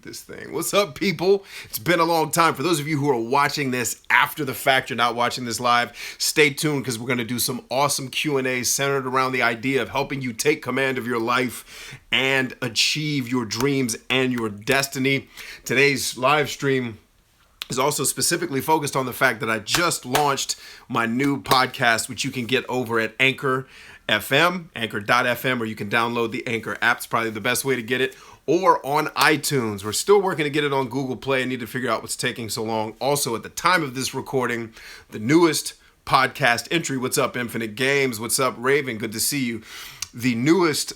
This thing. What's up, people? It's been a long time. For those of you who are watching this after the fact, you're not watching this live, stay tuned because we're going to do some awesome Q&As centered around the idea of helping you take command of your life and achieve your dreams and your destiny. Today's live stream is also specifically focused on the fact that I just launched my new podcast, which you can get over at anchor.fm, or you can download the Anchor app. It's probably the best way to get it, or on iTunes. We're still working to get it on Google Play. I need to figure out what's taking so long. Also, at the time of this recording, the newest podcast entry. What's up, Infinite Games? What's up, Raven? Good to see you. The newest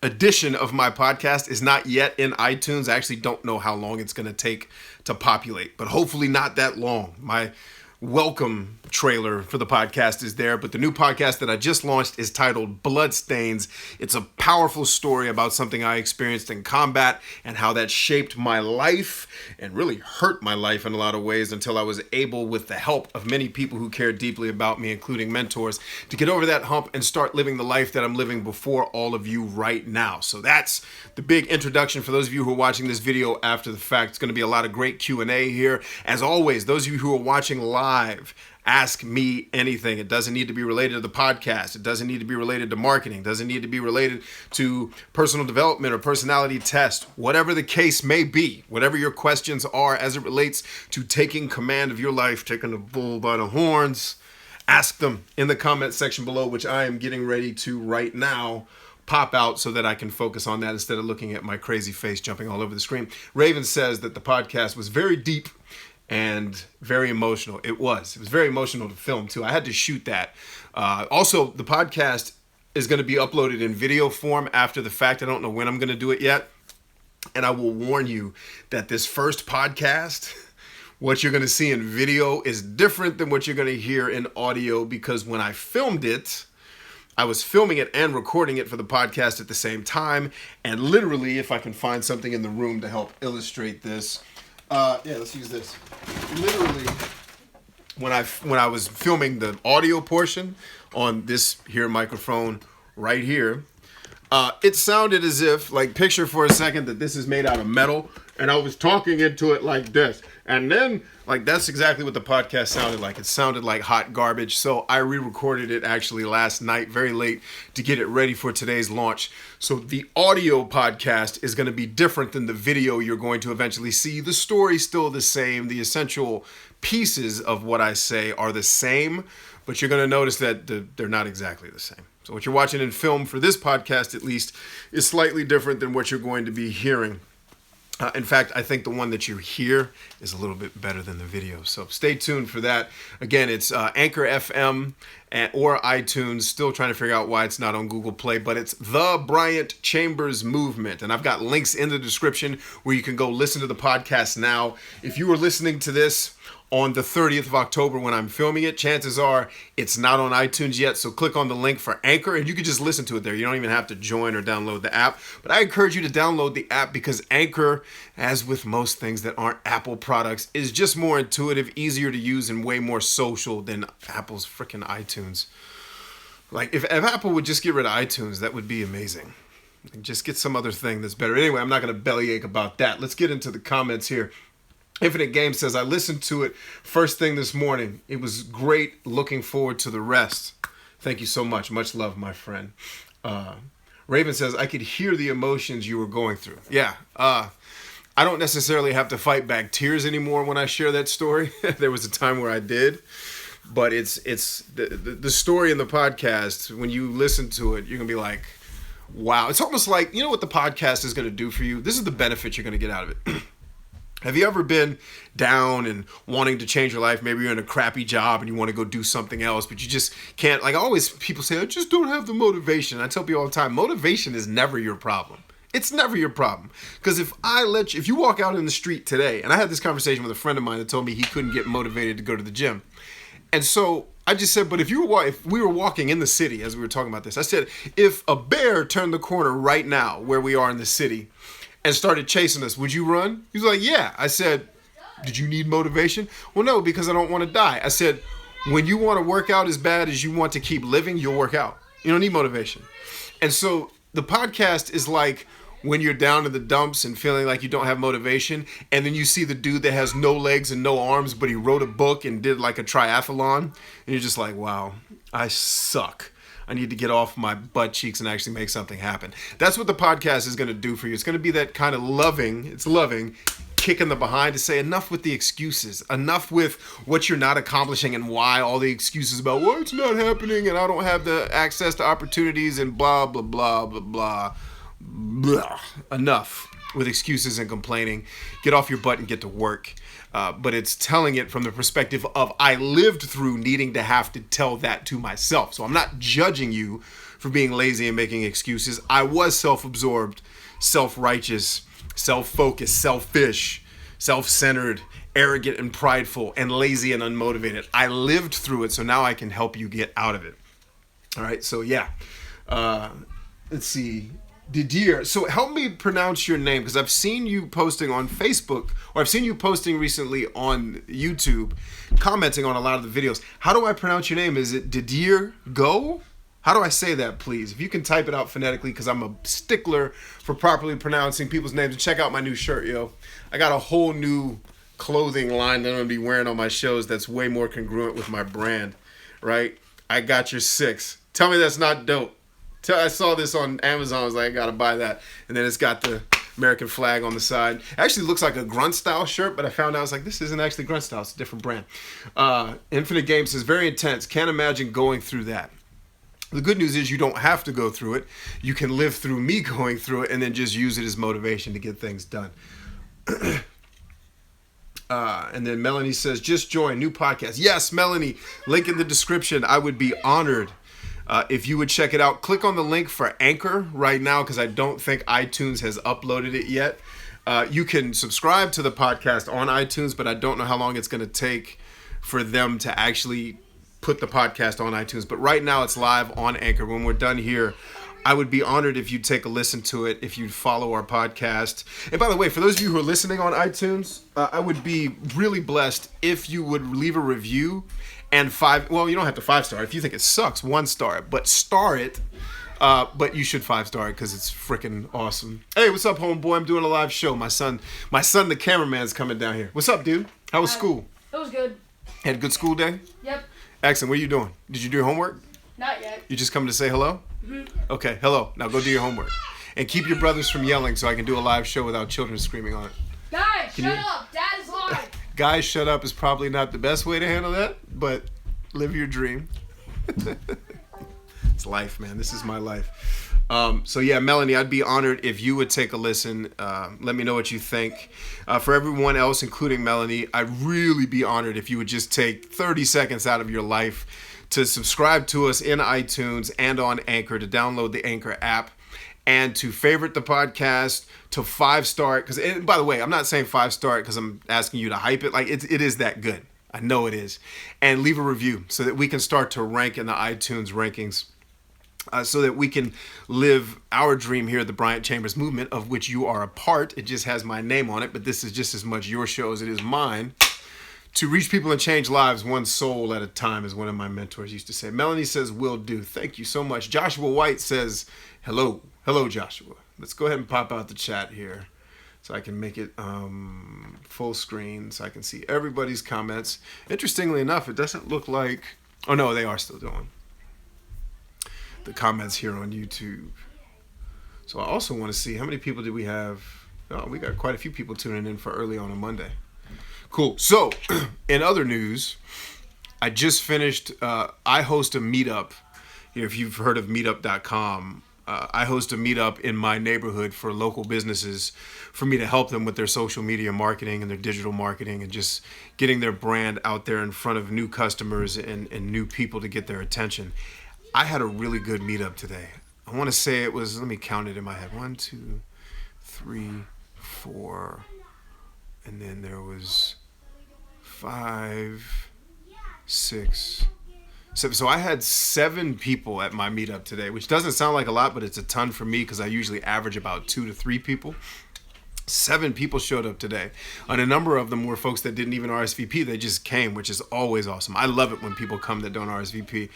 edition of my podcast is not yet in iTunes. I actually don't know how long it's going to take to populate, but hopefully not that long. My welcome trailer for the podcast is there, but the new podcast that I just launched is titled Bloodstains. It's a powerful story about something I experienced in combat and how that shaped my life and really hurt my life in a lot of ways until I was able, with the help of many people who care deeply about me, including mentors, to get over that hump and start living the life that I'm living before all of you right now. So that's the big introduction for those of you who are watching this video after the fact. It's going to be a lot of great Q&A here. As always, those of you who are watching live, ask me anything. It doesn't need to be related to the podcast. It doesn't need to be related to marketing. It doesn't need to be related to personal development or personality test. Whatever the case may be, whatever your questions are as it relates to taking command of your life, taking the bull by the horns, ask them in the comment section below, which I am getting ready to right now pop out so that I can focus on that instead of looking at my crazy face jumping all over the screen. Raven says that the podcast was very deep and very emotional. It was very emotional to film too. I had to shoot that. Also, the podcast is going to be uploaded in video form after the fact. I don't know when I'm going to do it yet. And I will warn you that this first podcast, what you're going to see in video is different than what you're going to hear in audio, because when I filmed it, I was filming it and recording it for the podcast at the same time. And literally, if I can find something in the room to help illustrate this, let's use this. Literally, when I was filming the audio portion on this here microphone right here, it sounded as if, like, picture for a second that this is made out of metal, and I was talking into it like this. And then, like, that's exactly what the podcast sounded like. It sounded like hot garbage. So I re-recorded it actually last night, very late, to get it ready for today's launch. So the audio podcast is going to be different than the video you're going to eventually see. The story's still the same. The essential pieces of what I say are the same, but you're going to notice that they're not exactly the same. So what you're watching in film for this podcast, at least, is slightly different than what you're going to be hearing. In fact, I think the one that you hear is a little bit better than the video. So stay tuned for that. Again, it's Anchor FM or iTunes. Still trying to figure out why it's not on Google Play, but it's the BryantChambers Movement. And I've got links in the description where you can go listen to the podcast now. If you were listening to this on the 30th of October when I'm filming it, chances are it's not on iTunes yet. So click on the link for Anchor and you can just listen to it there. You don't even have to join or download the app. But I encourage you to download the app because Anchor, as with most things that aren't Apple products, is just more intuitive, easier to use, and way more social than Apple's freaking iTunes. Like, if Apple would just get rid of iTunes, that would be amazing. Just get some other thing that's better. Anyway, I'm not going to bellyache about that. Let's get into the comments here. Infinite Game says, I listened to it first thing this morning. It was great. Looking forward to the rest. Thank you so much. Much love, my friend. Raven says, I could hear the emotions you were going through. Yeah. I don't necessarily have to fight back tears anymore when I share that story. There was a time where I did. But it's the story in the podcast, when you listen to it, you're going to be like, wow. It's almost like, you know what the podcast is going to do for you? This is the benefit you're going to get out of it. Have you ever been down and wanting to change your life? Maybe you're in a crappy job and you want to go do something else, but you just can't. Like, always people say, I just don't have the motivation. I tell people all the time, motivation is never your problem. It's never your problem. Because if you walk out in the street today, and I had this conversation with a friend of mine that told me he couldn't get motivated to go to the gym. And so I just said, but if we were walking in the city, as we were talking about this, I said, if a bear turned the corner right now where we are in the city and started chasing us, would you run? He was like, yeah. I said, did you need motivation? Well, no, because I don't want to die. I said, when you want to work out as bad as you want to keep living, you'll work out. You don't need motivation. And so the podcast is like when you're down in the dumps and feeling like you don't have motivation, and then you see the dude that has no legs and no arms, but he wrote a book and did like a triathlon, and you're just like, wow, I suck. I need to get off my butt cheeks and actually make something happen. That's what the podcast is going to do for you. It's going to be that kind of loving kick in the behind to say enough with the excuses, enough with what you're not accomplishing and why, all the excuses about, well, it's not happening and I don't have the access to opportunities and blah, blah, blah, blah, blah. Blah. Enough with excuses and complaining. Get off your butt and get to work. But it's telling it from the perspective of I lived through needing to have to tell that to myself. So I'm not judging you for being lazy and making excuses. I was self-absorbed, self-righteous, self-focused, selfish, self-centered, arrogant and prideful, and lazy and unmotivated. I lived through it, so now I can help you get out of it. All right, so yeah. Let's see. Didier, so help me pronounce your name, because I've seen you posting on Facebook, or I've seen you posting recently on YouTube, commenting on a lot of the videos. How do I pronounce your name? Is it Didier Go? How do I say that, please? If you can type it out phonetically, because I'm a stickler for properly pronouncing people's names. And check out my new shirt, yo. I got a whole new clothing line that I'm going to be wearing on my shows that's way more congruent with my brand, right? I got your 6. Tell me that's not dope. I saw this on Amazon. I was like, I gotta buy that. And then it's got the American flag on the side. It actually looks like a grunt style shirt, but I found out I was like, this isn't actually grunt style. It's a different brand. Infinite Games says, very intense. Can't imagine going through that. The good news is you don't have to go through it. You can live through me going through it and then just use it as motivation to get things done. And then Melanie says, just join, new podcast. Yes, Melanie, link in the description. I would be honored if you would check it out. Click on the link for Anchor right now, because I don't think iTunes has uploaded it yet. You can subscribe to the podcast on iTunes, but I don't know how long it's going to take for them to actually put the podcast on iTunes. But right now it's live on Anchor. When we're done here, I would be honored if you'd take a listen to it, if you'd follow our podcast. And by the way, for those of you who are listening on iTunes, I would be really blessed if you would leave a review. And you don't have to 5-star. If you think it sucks, 1-star it. But star it. But you should 5-star it because it's freaking awesome. Hey, what's up, homeboy? I'm doing a live show. My son, the cameraman's coming down here. What's up, dude? How was school? It was good. Had a good school day? Yep. Excellent. What are you doing? Did you do your homework? Not yet. You just coming to say hello? Mm-hmm. Okay, hello. Now go do your homework. And keep your brothers from yelling so I can do a live show without children screaming on it. Guys, shut up. Dad is live. Guys, shut up is probably not the best way to handle that, but live your dream. It's life, man. This is my life. So yeah, Melanie, I'd be honored if you would take a listen. Let me know what you think. For everyone else, including Melanie, I'd really be honored if you would just take 30 seconds out of your life to subscribe to us in iTunes and on Anchor, to download the Anchor app, and to favorite the podcast, to 5-star it. And by the way, I'm not saying 5-star it because I'm asking you to hype it. Like it is that good. I know it is. And leave a review so that we can start to rank in the iTunes rankings, so that we can live our dream here at the BryantChambers movement, of which you are a part. It just has my name on it, but this is just as much your show as it is mine. To reach people and change lives one soul at a time, as one of my mentors used to say. Melanie says, will do. Thank you so much. Joshua White says, hello. Hello, Joshua. Let's go ahead and pop out the chat here so I can make it full screen so I can see everybody's comments. Interestingly enough, it doesn't look like... Oh, no, they are still doing the comments here on YouTube. So I also want to see how many people do we have. Oh, we got quite a few people tuning in for early on a Monday. Cool. So, in other news, I just finished, I host a meetup. If you've heard of meetup.com, I host a meetup in my neighborhood for local businesses for me to help them with their social media marketing and their digital marketing and just getting their brand out there in front of new customers and new people to get their attention. I had a really good meetup today. I want to say it was, let me count it in my head. 1, 2, 3, 4, and then there was 5, 6, 7. So I had 7 people at my meetup today, which doesn't sound like a lot, but it's a ton for me because I usually average about 2 to 3 people. 7 people showed up today, and a number of them were folks that didn't even RSVP. They just came, which is always awesome. I love it when people come that don't RSVP.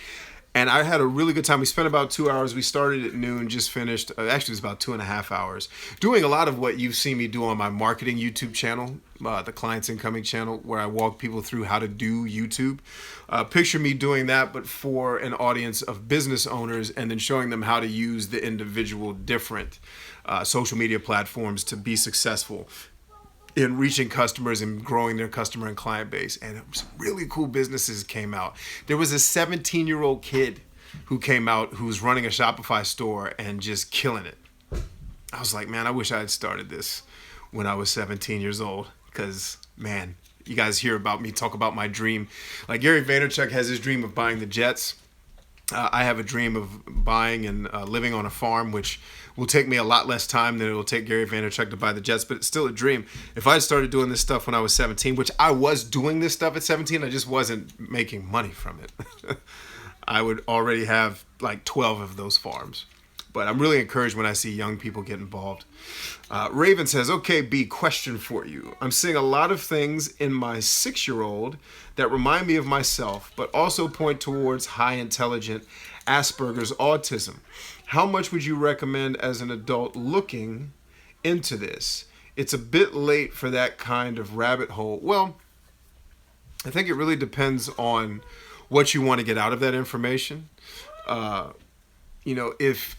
And I had a really good time. We spent about 2 hours. We started at noon, just finished. Actually, it was about 2.5 hours. Doing a lot of what you've seen me do on my marketing YouTube channel, the Clients Incoming channel, where I walk people through how to do YouTube. Picture me doing that, but for an audience of business owners, and then showing them how to use the individual different social media platforms to be successful in reaching customers and growing their customer and client base. And some really cool businesses came out. There was a 17-year-old kid who came out who's running a Shopify store and just killing it. I was like, man, I wish I had started this when I was 17 years old. Because, man, you guys hear about me talk about my dream. Like Gary Vaynerchuk has his dream of buying the jets. I have a dream of buying and living on a farm, which will take me a lot less time than it will take Gary Vaynerchuk to buy the jets, but it's still a dream. If I had started doing this stuff when I was 17, which I was doing this stuff at 17, I just wasn't making money from it. I would already have like 12 of those farms. But I'm really encouraged when I see young people get involved. Raven says, okay, B, question for you. I'm seeing a lot of things in my 6-year-old that remind me of myself, but also point towards high intelligent Asperger's autism. How much would you recommend as an adult looking into this? It's a bit late for that kind of rabbit hole. Well, I think it really depends on what you want to get out of that information. If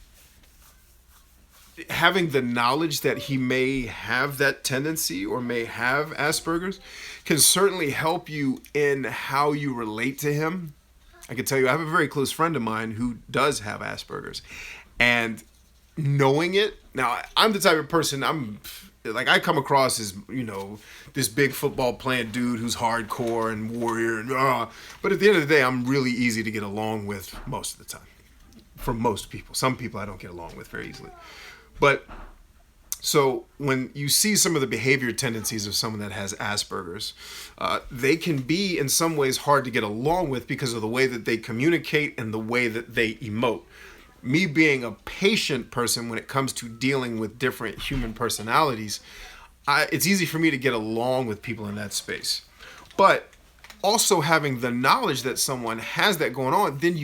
having the knowledge that he may have that tendency or may have Asperger's can certainly help you in how you relate to him. I can tell you, I have a very close friend of mine who does have Asperger's, and knowing it, now I'm the type of person, I come across as, this big football playing dude who's hardcore and warrior, but at the end of the day, I'm really easy to get along with most of the time. For most people. Some people I don't get along with very easily. But so when you see some of the behavior tendencies of someone that has Asperger's, they can be in some ways hard to get along with because of the way that they communicate and the way that they emote. Me being a patient person when it comes to dealing with different human personalities, it's easy for me to get along with people in that space. But also having the knowledge that someone has that going on, then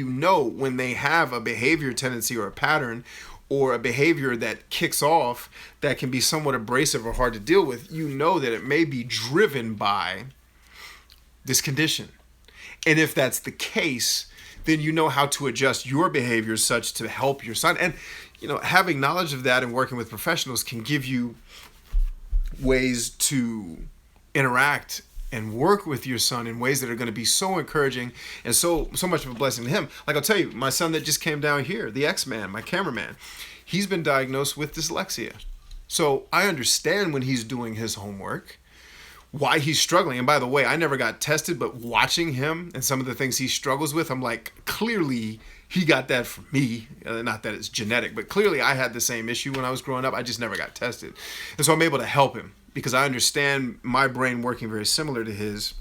when they have a behavior tendency or a pattern or a behavior that kicks off that can be somewhat abrasive or hard to deal with, that it may be driven by this condition. And if that's the case, then you know how to adjust your behavior such to help your son. And, having knowledge of that and working with professionals can give you ways to interact and work with your son in ways that are going to be so encouraging and so much of a blessing to him. Like I'll tell you, my son that just came down here, the X-Man, my cameraman, he's been diagnosed with dyslexia. So I understand when he's doing his homework, why he's struggling. And by the way, I never got tested, but watching him and some of the things he struggles with, I'm like, clearly he got that from me. Not that it's genetic, but clearly I had the same issue when I was growing up. I just never got tested. And so I'm able to help him because I understand my brain working very similar to his.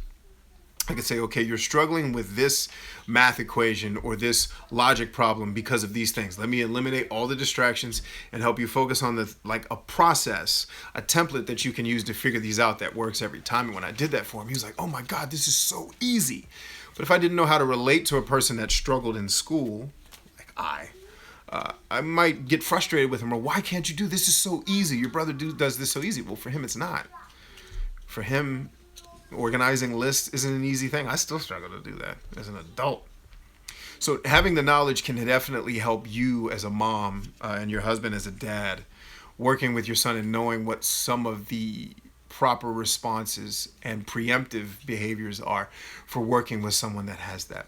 I could say, okay, you're struggling with this math equation or this logic problem because of these things. Let me eliminate all the distractions and help you focus on a process, a template that you can use to figure these out that works every time. And when I did that for him, he was like, oh my God, this is so easy. But if I didn't know how to relate to a person that struggled in school, like I might get frustrated with him, or why can't you do this? This is so easy. Your brother does this so easy. Well, for him, it's not. For him, organizing lists isn't an easy thing. I still struggle to do that as an adult. So having the knowledge can definitely help you as a mom and your husband as a dad, working with your son and knowing what some of the proper responses and preemptive behaviors are for working with someone that has that.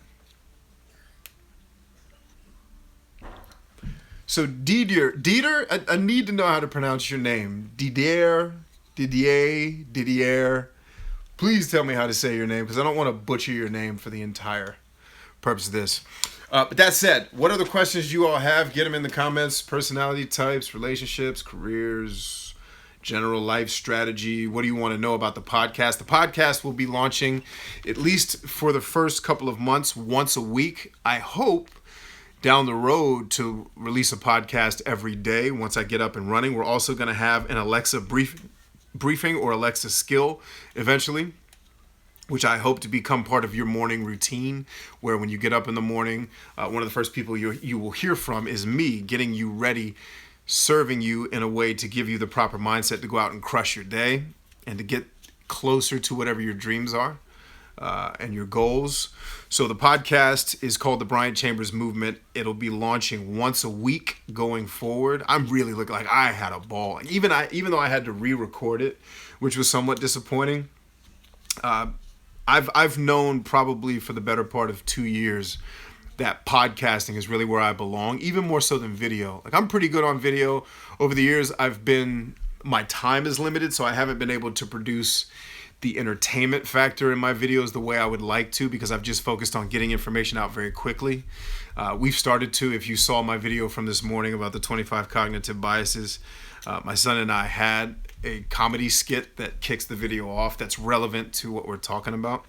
So Didier, I need to know how to pronounce your name. Didier. Please tell me how to say your name because I don't want to butcher your name for the entire purpose of this. But that said, what other questions you all have, get them in the comments. Personality types, relationships, careers, general life strategy. What do you want to know about the podcast? The podcast will be launching at least for the first couple of months, once a week. I hope down the road to release a podcast every day once I get up and running. We're also going to have an Alexa briefing or Alexa skill eventually. which I hope to become part of your morning routine, where when you get up in the morning, one of the first people you will hear from is me, getting you ready, serving you in a way to give you the proper mindset to go out and crush your day and to get closer to whatever your dreams are and your goals. So the podcast is called the BryantChambers Movement. It'll be launching once a week going forward. I'm really looking like I had a ball. Even though I had to re-record it, which was somewhat disappointing. I've known probably for the better part of 2 years that podcasting is really where I belong, even more so than video. Like, I'm pretty good on video. Over the years, my time is limited, so I haven't been able to produce the entertainment factor in my videos the way I would like to, because I've just focused on getting information out very quickly. We've started to, if you saw my video from this morning about the 25 cognitive biases, my son and I had a comedy skit that kicks the video off that's relevant to what we're talking about.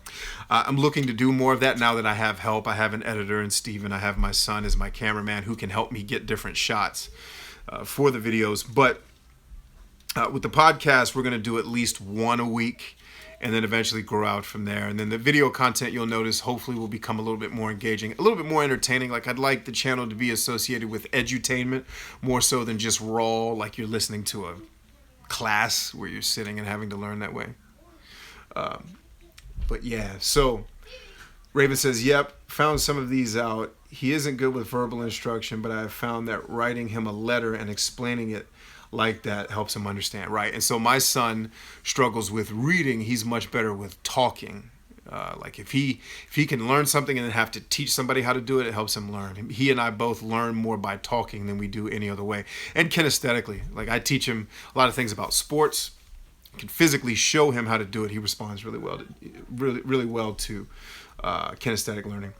I'm looking to do more of that now that I have help. I have an editor in Steven. I have my son as my cameraman who can help me get different shots for the videos. But with the podcast, we're going to do at least one a week and then eventually grow out from there. And then the video content, you'll notice, hopefully will become a little bit more engaging, a little bit more entertaining. Like, I'd like the channel to be associated with edutainment more so than just raw, like you're listening to a class where you're sitting and having to learn that way. But yeah, so Raven says, yep, found some of these out. He isn't good with verbal instruction, but I have found that writing him a letter and explaining it like that helps him understand. Right. And so my son struggles with reading. He's much better with talking. Like, if he can learn something and then have to teach somebody how to do it, it helps him learn. He and I both learn more by talking than we do any other way. And kinesthetically, like, I teach him a lot of things about sports. I can physically show him how to do it. He responds really well to kinesthetic learning.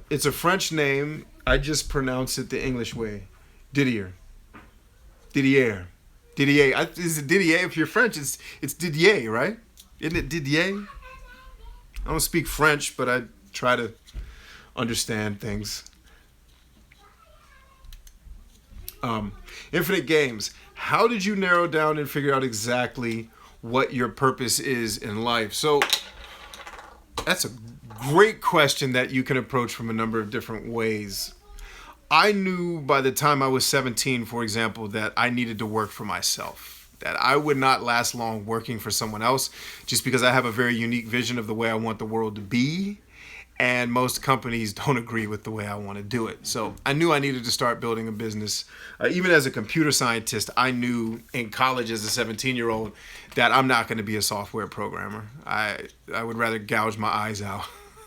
It's a French name. I just pronounce it the English way. Didier. Is it Didier? If you're French, it's Didier, right? Isn't it Didier? I don't speak French, but I try to understand things. Infinite Games. How did you narrow down and figure out exactly what your purpose is in life? So that's a great question that you can approach from a number of different ways. I knew by the time I was 17, for example, that I needed to work for myself, that I would not last long working for someone else, just because I have a very unique vision of the way I want the world to be, and most companies don't agree with the way I want to do it. So I knew I needed to start building a business. Even as a computer scientist, I knew in college as a 17-year-old that I'm not going to be a software programmer. I would rather gouge my eyes out.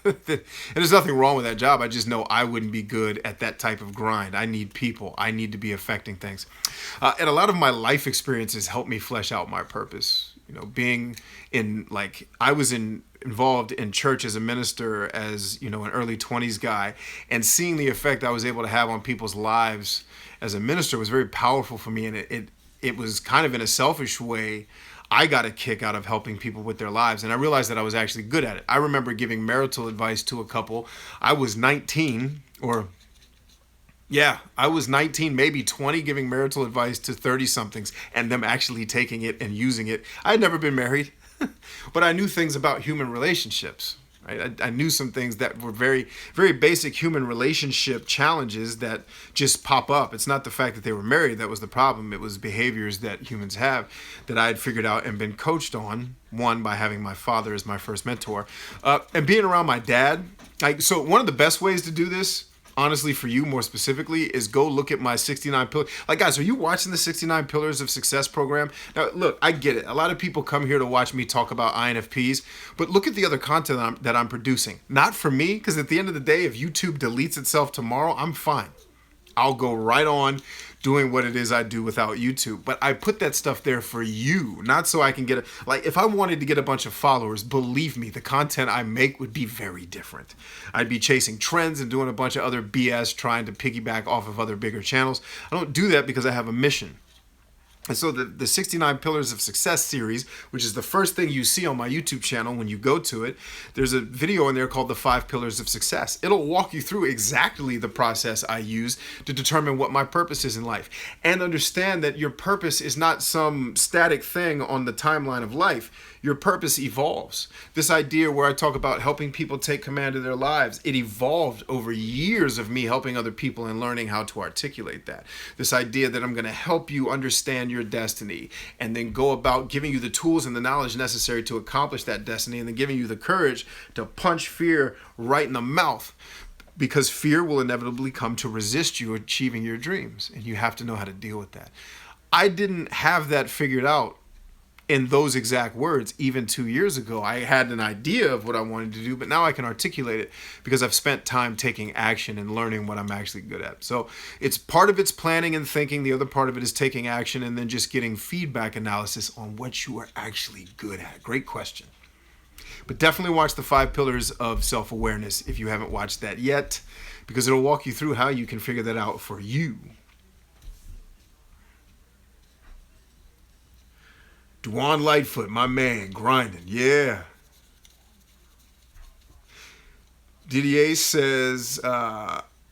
And there's nothing wrong with that job. I just know I wouldn't be good at that type of grind. I need people. I need to be affecting things. And a lot of my life experiences helped me flesh out my purpose. You know, being in, like, I was involved in church as a minister, as, you know, an early 20s guy, and seeing the effect I was able to have on people's lives as a minister was very powerful for me. And it was kind of in a selfish way, I got a kick out of helping people with their lives, and I realized that I was actually good at it. I remember giving marital advice to a couple. I was 19, maybe 20, giving marital advice to 30-somethings, and them actually taking it and using it. I had never been married, but I knew things about human relationships. Right? I knew some things that were very, very basic human relationship challenges that just pop up. It's not the fact that they were married that was the problem. It was behaviors that humans have that I had figured out and been coached on, one, by having my father as my first mentor, and being around my dad. So one of the best ways to do this, honestly, for you more specifically, is go look at my 69 pillars. Like, guys, are you watching the 69 Pillars of Success program? Now, look, I get it. A lot of people come here to watch me talk about INFPs, but look at the other content that I'm producing. Not for me, because at the end of the day, if YouTube deletes itself tomorrow, I'm fine. I'll go right on doing what it is I do without YouTube. But I put that stuff there for you, not so I can get if I wanted to get a bunch of followers, believe me, the content I make would be very different. I'd be chasing trends and doing a bunch of other BS, trying to piggyback off of other bigger channels. I don't do that because I have a mission. And so the 69 Pillars of Success series, which is the first thing you see on my YouTube channel when you go to it, there's a video in there called the 5 Pillars of Success. It'll walk you through exactly the process I use to determine what my purpose is in life. And understand that your purpose is not some static thing on the timeline of life. Your purpose evolves. This idea where I talk about helping people take command of their lives, it evolved over years of me helping other people and learning how to articulate that. This idea that I'm going to help you understand your destiny and then go about giving you the tools and the knowledge necessary to accomplish that destiny, and then giving you the courage to punch fear right in the mouth, because fear will inevitably come to resist you achieving your dreams, and you have to know how to deal with that. I didn't have that figured out in those exact words even 2 years ago. I had an idea of what I wanted to do, but now I can articulate it because I've spent time taking action and learning what I'm actually good at. So it's part of it's planning and thinking. The other part of it is taking action and then just getting feedback analysis on what you are actually good at. Great question. But definitely watch the 5 Pillars of Self-Awareness if you haven't watched that yet, because it'll walk you through how you can figure that out for you. Dwan Lightfoot, my man, grinding. Yeah. Didier says,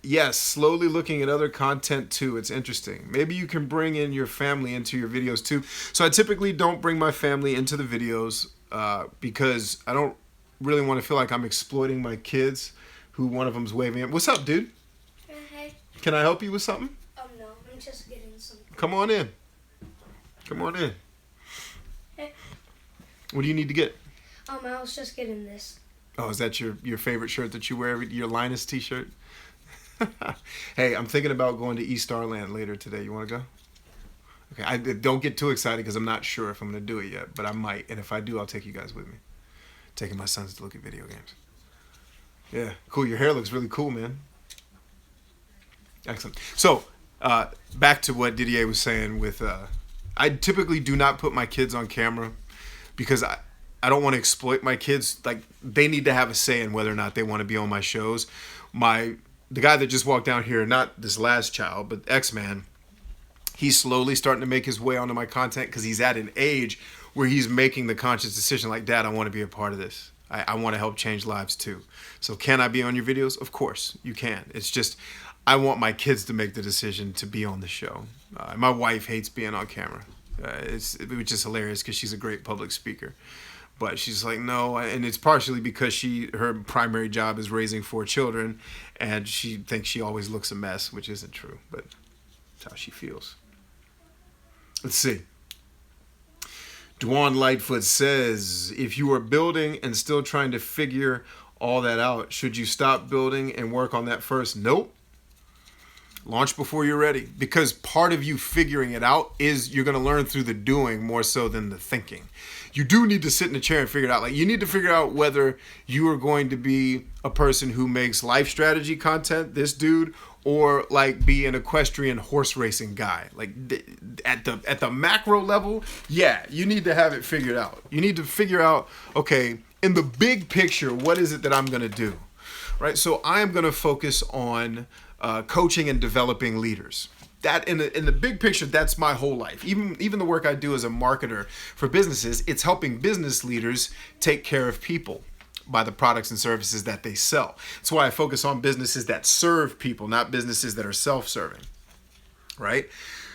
yes, slowly looking at other content too. It's interesting. Maybe you can bring in your family into your videos too. So I typically don't bring my family into the videos because I don't really want to feel like I'm exploiting my kids, who one of them's waving at. What's up, dude? Hey. Can I help you with something? No, I'm just getting some. Come on in. Come on in. What do you need to get? I was just getting this. Oh, is that your favorite shirt that you wear, your Linus t-shirt? Hey, I'm thinking about going to East Starland later today. You want to go? Okay, I don't get too excited because I'm not sure if I'm going to do it yet, but I might. And if I do, I'll take you guys with me. Taking my sons to look at video games. Yeah, cool. Your hair looks really cool, man. Excellent. So, back to what Didier was saying with... I typically do not put my kids on camera because I don't want to exploit my kids. Like, they need to have a say in whether or not they want to be on my shows. The guy that just walked down here, not this last child, but X-Man, he's slowly starting to make his way onto my content because he's at an age where he's making the conscious decision like, Dad, I want to be a part of this. I want to help change lives too. So can I be on your videos? Of course, you can. It's just, I want my kids to make the decision to be on the show. My wife hates being on camera, which is hilarious because she's a great public speaker. But she's like, no, and it's partially because her primary job is raising 4 children, and she thinks she always looks a mess, which isn't true, but that's how she feels. Let's see. Dwan Lightfoot says, if you are building and still trying to figure all that out, should you stop building and work on that first? Nope. Launch before you're ready, because part of you figuring it out is you're going to learn through the doing more so than the thinking. You do need to sit in a chair and figure it out. Like, you need to figure out whether you are going to be a person who makes life strategy content, this dude, or like be an equestrian horse racing guy. Like at the macro level, yeah, you need to have it figured out. You need to figure out, okay, in the big picture, what is it that I'm going to do? Right? So I am going to focus on coaching and developing leaders. That in the big picture, that's my whole life. Even the work I do as a marketer for businesses, it's helping business leaders take care of people by the products and services that they sell. That's why I focus on businesses that serve people, not businesses that are self-serving, right?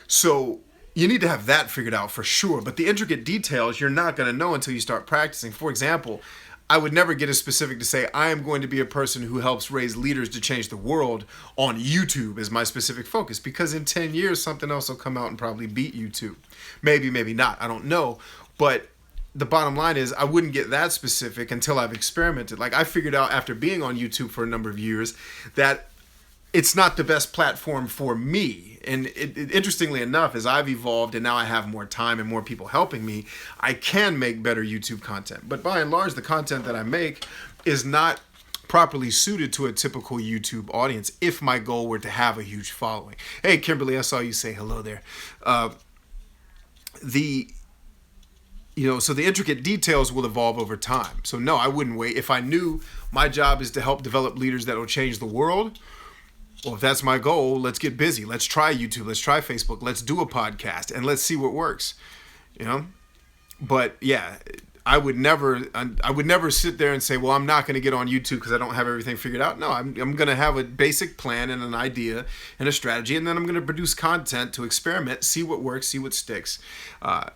So you need to have that figured out for sure. But the intricate details, you're not going to know until you start practicing. For example, I would never get as specific to say, I am going to be a person who helps raise leaders to change the world on YouTube as my specific focus, because in 10 years, something else will come out and probably beat YouTube. Maybe, maybe not. I don't know. But the bottom line is I wouldn't get that specific until I've experimented. Like, I figured out after being on YouTube for a number of years that it's not the best platform for me. And interestingly enough, as I've evolved and now I have more time and more people helping me, I can make better YouTube content. But by and large, the content that I make is not properly suited to a typical YouTube audience if my goal were to have a huge following. Hey, Kimberly, I saw you say hello there. So the intricate details will evolve over time. So no, I wouldn't wait. If I knew my job is to help develop leaders that will change the world, Well, if that's my goal, let's get busy. Let's try YouTube. Let's try Facebook. Let's do a podcast and let's see what works. You know? But yeah, I would never sit there and say, well, I'm not going to get on YouTube because I don't have everything figured out. No, I'm going to have a basic plan and an idea and a strategy, and then I'm going to produce content to experiment, see what works, see what sticks,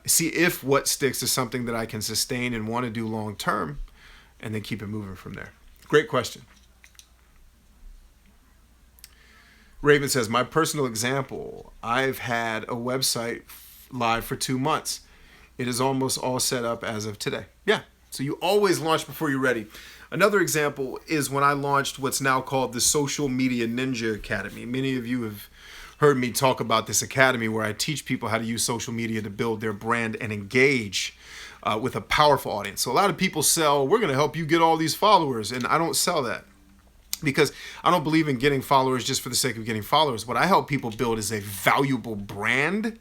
see if what sticks is something that I can sustain and want to do long term, and then keep it moving from there. Great question. Raven says, my personal example, I've had a website live for 2 months. It is almost all set up as of today. Yeah, so you always launch before you're ready. Another example is when I launched what's now called the Social Media Ninja Academy. Many of you have heard me talk about this academy where I teach people how to use social media to build their brand and engage with a powerful audience. So a lot of people sell, we're going to help you get all these followers, and I don't sell that. Because I don't believe in getting followers just for the sake of getting followers. What I help people build is a valuable brand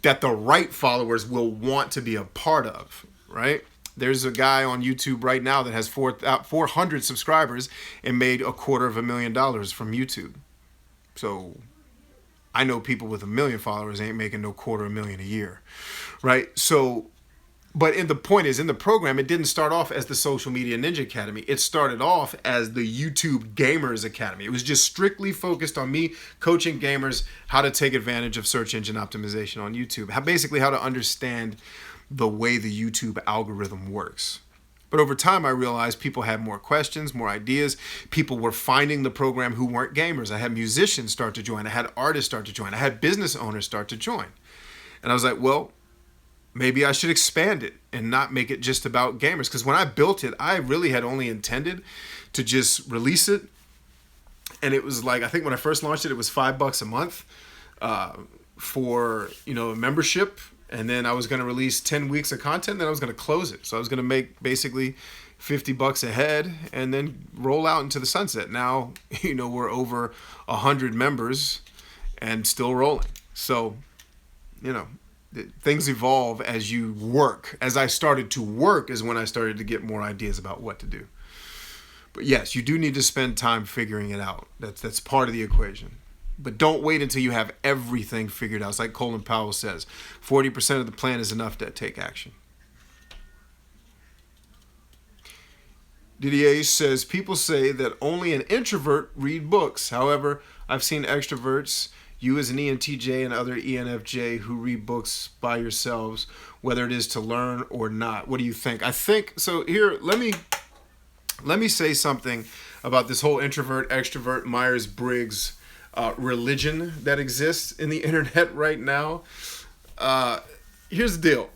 that the right followers will want to be a part of, right? There's a guy on YouTube right now that has 400 subscribers and made $250,000 from YouTube. So I know people with 1 million followers ain't making no $250,000 a year, right? So, but the point is, in the program, it didn't start off as the Social Media Ninja Academy. It started off as the YouTube Gamers Academy. It was just strictly focused on me coaching gamers how to take advantage of search engine optimization on YouTube. Basically, how to understand the way the YouTube algorithm works. But over time, I realized people had more questions, more ideas. People were finding the program who weren't gamers. I had musicians start to join. I had artists start to join. I had business owners start to join. And I was like, well, maybe I should expand it and not make it just about gamers. Because when I built it, I really had only intended to just release it. And it was like, I think when I first launched it, it was $5 a month for, a membership. And then I was going to release 10 weeks of content. Then I was going to close it. So I was going to make basically $50 a head and then roll out into the sunset. Now, we're over 100 members and still rolling. So, things evolve as you work. As I started to work is when I started to get more ideas about what to do. But yes, you do need to spend time figuring it out. That's part of the equation. But don't wait until you have everything figured out. It's like Colin Powell says, 40% of the plan is enough to take action. Didier says, people say that only an introvert read books. However, I've seen extroverts, you as an ENTJ and other ENFJ, who read books by yourselves, whether it is to learn or not. What do you think? I think, so here, let me say something about this whole introvert, extrovert, Myers-Briggs religion that exists in the internet right now. Here's the deal.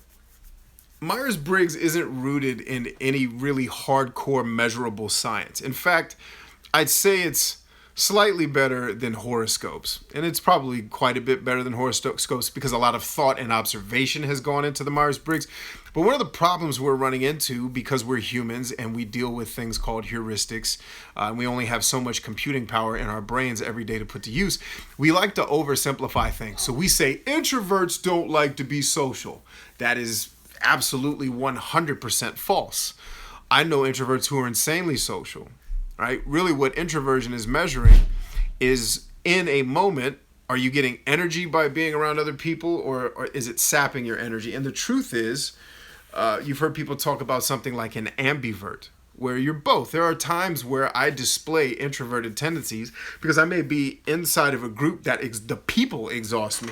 Myers-Briggs isn't rooted in any really hardcore measurable science. In fact, I'd say it's slightly better than horoscopes. And it's probably quite a bit better than horoscopes because a lot of thought and observation has gone into the Myers-Briggs. But one of the problems we're running into, because we're humans and we deal with things called heuristics, and we only have so much computing power in our brains every day to put to use, we like to oversimplify things. So we say introverts don't like to be social. That is absolutely 100% false. I know introverts who are insanely social. Right? Really what introversion is measuring is, in a moment, are you getting energy by being around other people, or is it sapping your energy? And the truth is, you've heard people talk about something like an ambivert, where you're both. There are times where I display introverted tendencies because I may be inside of a group that the people exhaust me.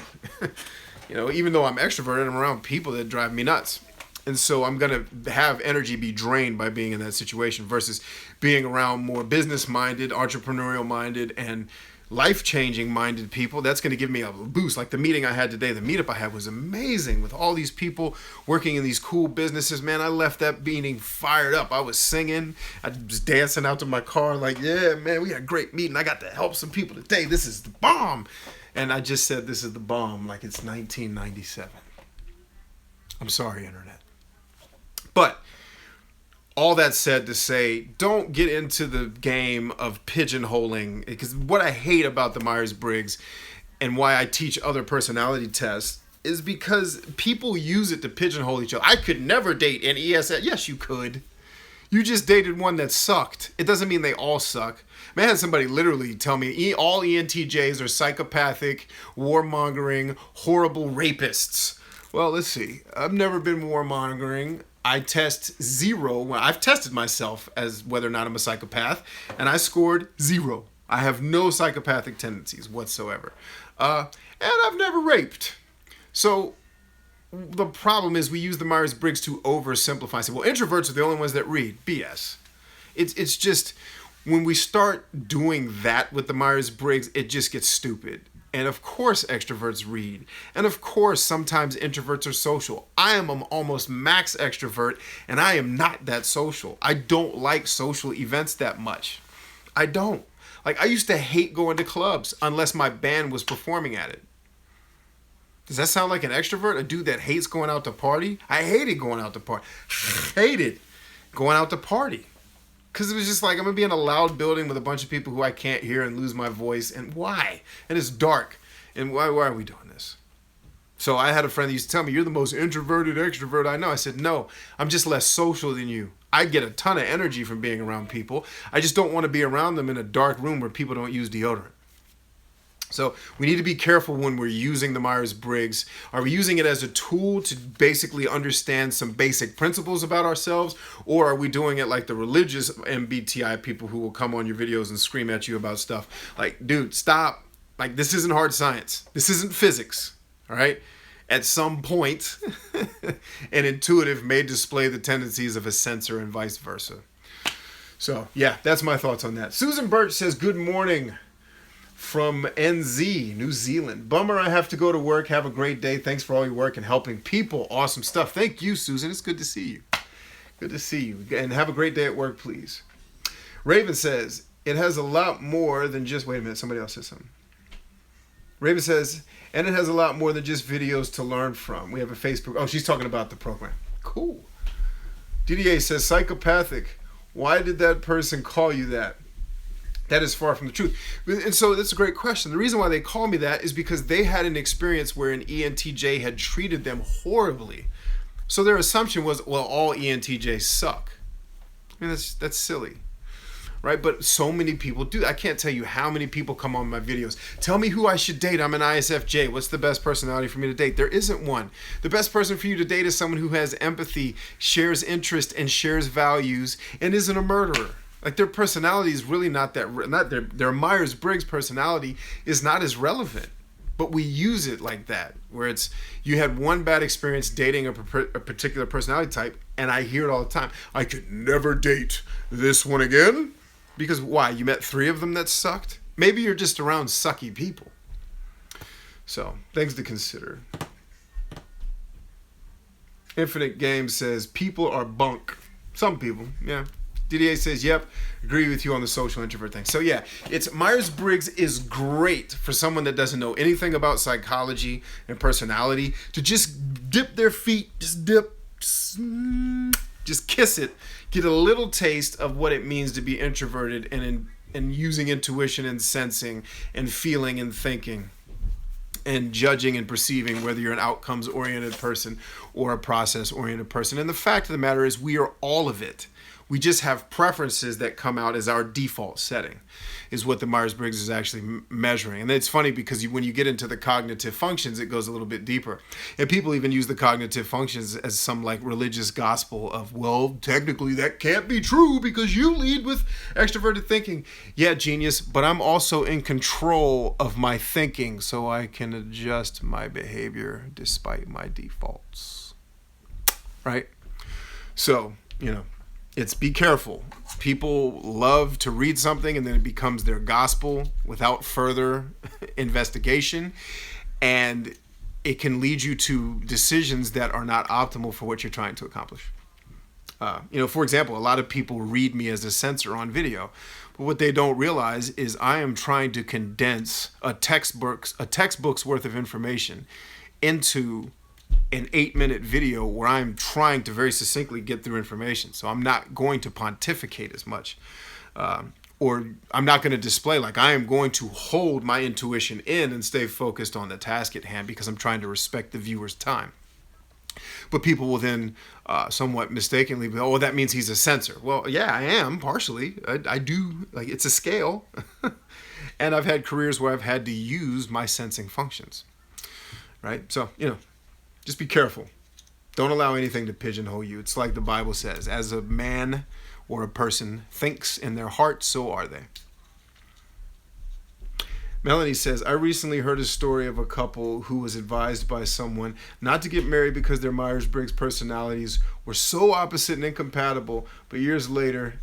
Even though I'm extroverted, I'm around people that drive me nuts. And so I'm going to have energy be drained by being in that situation versus being around more business-minded, entrepreneurial-minded, and life-changing minded people. That's going to give me a boost. Like the meeting I had today, the meetup I had was amazing with all these people working in these cool businesses. Man, I left that meeting fired up. I was singing. I was dancing out to my car like, yeah, man, we had a great meeting. I got to help some people today. This is the bomb. And I just said this is the bomb like it's 1997. I'm sorry, Internet. But all that said to say, don't get into the game of pigeonholing, because what I hate about the Myers-Briggs and why I teach other personality tests is because people use it to pigeonhole each other. I could never date an ESFJ. Yes, you could. You just dated one that sucked. It doesn't mean they all suck. I had somebody literally tell me all ENTJs are psychopathic, warmongering, horrible rapists. Well, let's see. I've never been warmongering. I test 0. I've tested myself as whether or not I'm a psychopath, and I scored 0. I have no psychopathic tendencies whatsoever. And I've never raped. So the problem is we use the Myers-Briggs to oversimplify. Say, well, introverts are the only ones that read. BS. It's just when we start doing that with the Myers-Briggs, it just gets stupid. And of course extroverts read. And of course sometimes introverts are social. I am an almost max extrovert, and I am not that social. I don't like social events that much. I don't. Like, I used to hate going to clubs unless my band was performing at it. Does that sound like an extrovert? A dude that hates going out to party? I hated going out to party. Hated going out to party. Because it was just like, I'm going to be in a loud building with a bunch of people who I can't hear and lose my voice. And why? And it's dark. And why are we doing this? So I had a friend that used to tell me, you're the most introverted extrovert I know. I said, no, I'm just less social than you. I get a ton of energy from being around people. I just don't want to be around them in a dark room where people don't use deodorant. So we need to be careful when we're using the Myers-Briggs. Are we using it as a tool to basically understand some basic principles about ourselves? Or are we doing it like the religious MBTI people who will come on your videos and scream at you about stuff? Like, dude, stop. Like, this isn't hard science. This isn't physics. All right? At some point, an intuitive may display the tendencies of a sensor and vice versa. So, yeah, that's my thoughts on that. Susan Birch says, good morning from NZ, New Zealand. Bummer I have to go to work. Have a great day. Thanks for all your work and helping people. Awesome stuff. Thank you, Susan. It's good to see you. Good to see you. And have a great day at work, please. Raven says, it has a lot more than just... Wait a minute. Somebody else said something. Raven says, and it has a lot more than just videos to learn from. We have a Facebook. Oh, she's talking about the program. Cool. DDA says, psychopathic. Why did that person call you that? That is far from the truth. And so that's a great question. The reason why they call me that is because they had an experience where an ENTJ had treated them horribly. So their assumption was, well, all ENTJs suck. I mean, that's silly. Right? But so many people do. I can't tell you how many people come on my videos. Tell me who I should date. I'm an ISFJ. What's the best personality for me to date? There isn't one. The best person for you to date is someone who has empathy, shares interest, and shares values, and isn't a murderer. Like, their personality is really not that, their Myers-Briggs personality is not as relevant. But we use it like that, where it's, you had one bad experience dating a particular personality type, and I hear it all the time. I could never date this one again. Because why? You met 3 of them that sucked? Maybe you're just around sucky people. So, things to consider. Infinite Games says, people are bunk. Some people, yeah. DDA says, yep, agree with you on the social introvert thing. So yeah, it's Myers-Briggs is great for someone that doesn't know anything about psychology and personality to just dip their feet, just kiss it, get a little taste of what it means to be introverted and using intuition and sensing and feeling and thinking and judging and perceiving, whether you're an outcomes-oriented person or a process-oriented person. And the fact of the matter is we are all of it. We just have preferences that come out as our default setting, is what the Myers-Briggs is actually measuring. And it's funny because when you get into the cognitive functions, it goes a little bit deeper. And people even use the cognitive functions as some like religious gospel of, well, technically that can't be true because you lead with extroverted thinking. Yeah, genius, but I'm also in control of my thinking, so I can adjust my behavior despite my defaults. Right? So, it's be careful. People love to read something and then it becomes their gospel without further investigation. And it can lead you to decisions that are not optimal for what you're trying to accomplish. For example, a lot of people read me as a censor on video. But what they don't realize is I am trying to condense a textbook's worth of information into an 8-minute video where I'm trying to very succinctly get through information. So I'm not going to pontificate as much. Or I'm not going to display, like I am going to hold my intuition in and stay focused on the task at hand because I'm trying to respect the viewer's time. But people will then somewhat mistakenly be, oh, that means he's a censor. Well, yeah, I am, partially. I do, like, it's a scale. And I've had careers where I've had to use my sensing functions, right? So, just be careful. Don't allow anything to pigeonhole you. It's like the Bible says, as a man or a person thinks in their heart, so are they. Melanie says, I recently heard a story of a couple who was advised by someone not to get married because their Myers-Briggs personalities were so opposite and incompatible, but years later,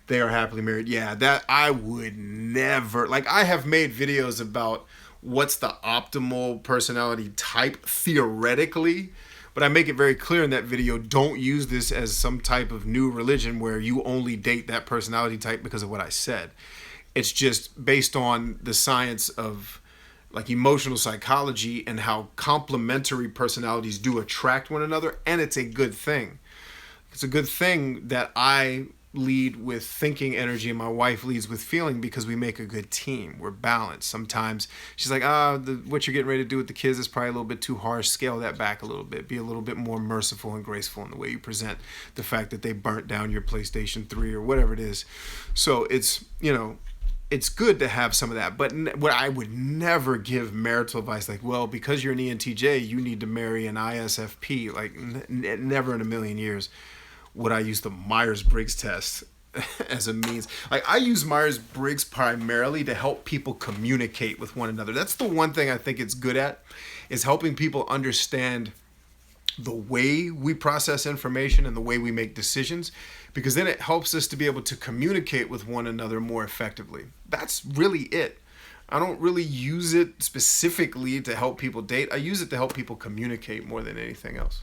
they are happily married. Yeah, that I would never. Like, I have made videos about what's the optimal personality type theoretically, but I make it very clear in that video, don't use this as some type of new religion where you only date that personality type because of what I said. It's just based on the science of like emotional psychology and how complementary personalities do attract one another. And it's a good thing. It's a good thing that I lead with thinking energy and my wife leads with feeling, because we make a good team. We're balanced. Sometimes she's like, what you're getting ready to do with the kids is probably a little bit too harsh. Scale that back a little bit. Be a little bit more merciful and graceful in the way you present the fact that they burnt down your PlayStation 3 or whatever it is. So it's, it's good to have some of that. But what I would never give marital advice, like, well, because you're an ENTJ, you need to marry an ISFP. Like, never in a million years would I use the Myers-Briggs test as a means. Like, I use Myers-Briggs primarily to help people communicate with one another. That's the one thing I think it's good at, is helping people understand the way we process information and the way we make decisions, because then it helps us to be able to communicate with one another more effectively. That's really it. I don't really use it specifically to help people date. I use it to help people communicate more than anything else.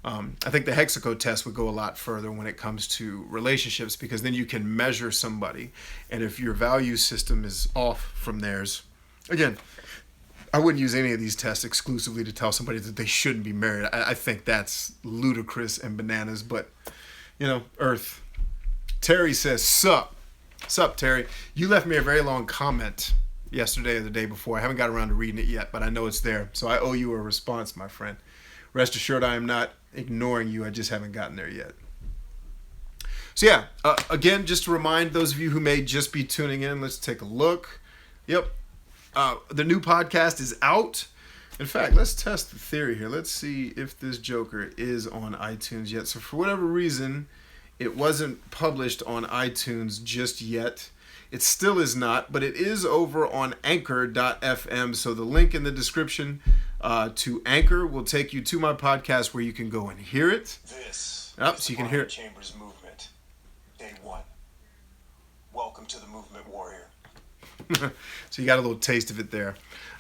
I think the hexacode test would go a lot further when it comes to relationships, because then you can measure somebody. And if your value system is off from theirs, again, I wouldn't use any of these tests exclusively to tell somebody that they shouldn't be married. I think that's ludicrous and bananas, but, Earth. Terry says, Sup, Terry. You left me a very long comment yesterday or the day before. I haven't got around to reading it yet, but I know it's there. So I owe you a response, my friend. Rest assured, I am not ignoring you. I just haven't gotten there yet. So yeah, again, just to remind those of you who may just be tuning in, let's take a look. Yep. The new podcast is out. In fact, let's test the theory here. Let's see if this joker is on iTunes yet. So for whatever reason, it wasn't published on iTunes just yet. It still is not, but it is over on anchor.fm. So the link in the description to Anchor will take you to my podcast where you can go and hear it. This so you can hear it. BryantChambers movement. Day 1. Welcome to the movement, warrior. So you got a little taste of it there.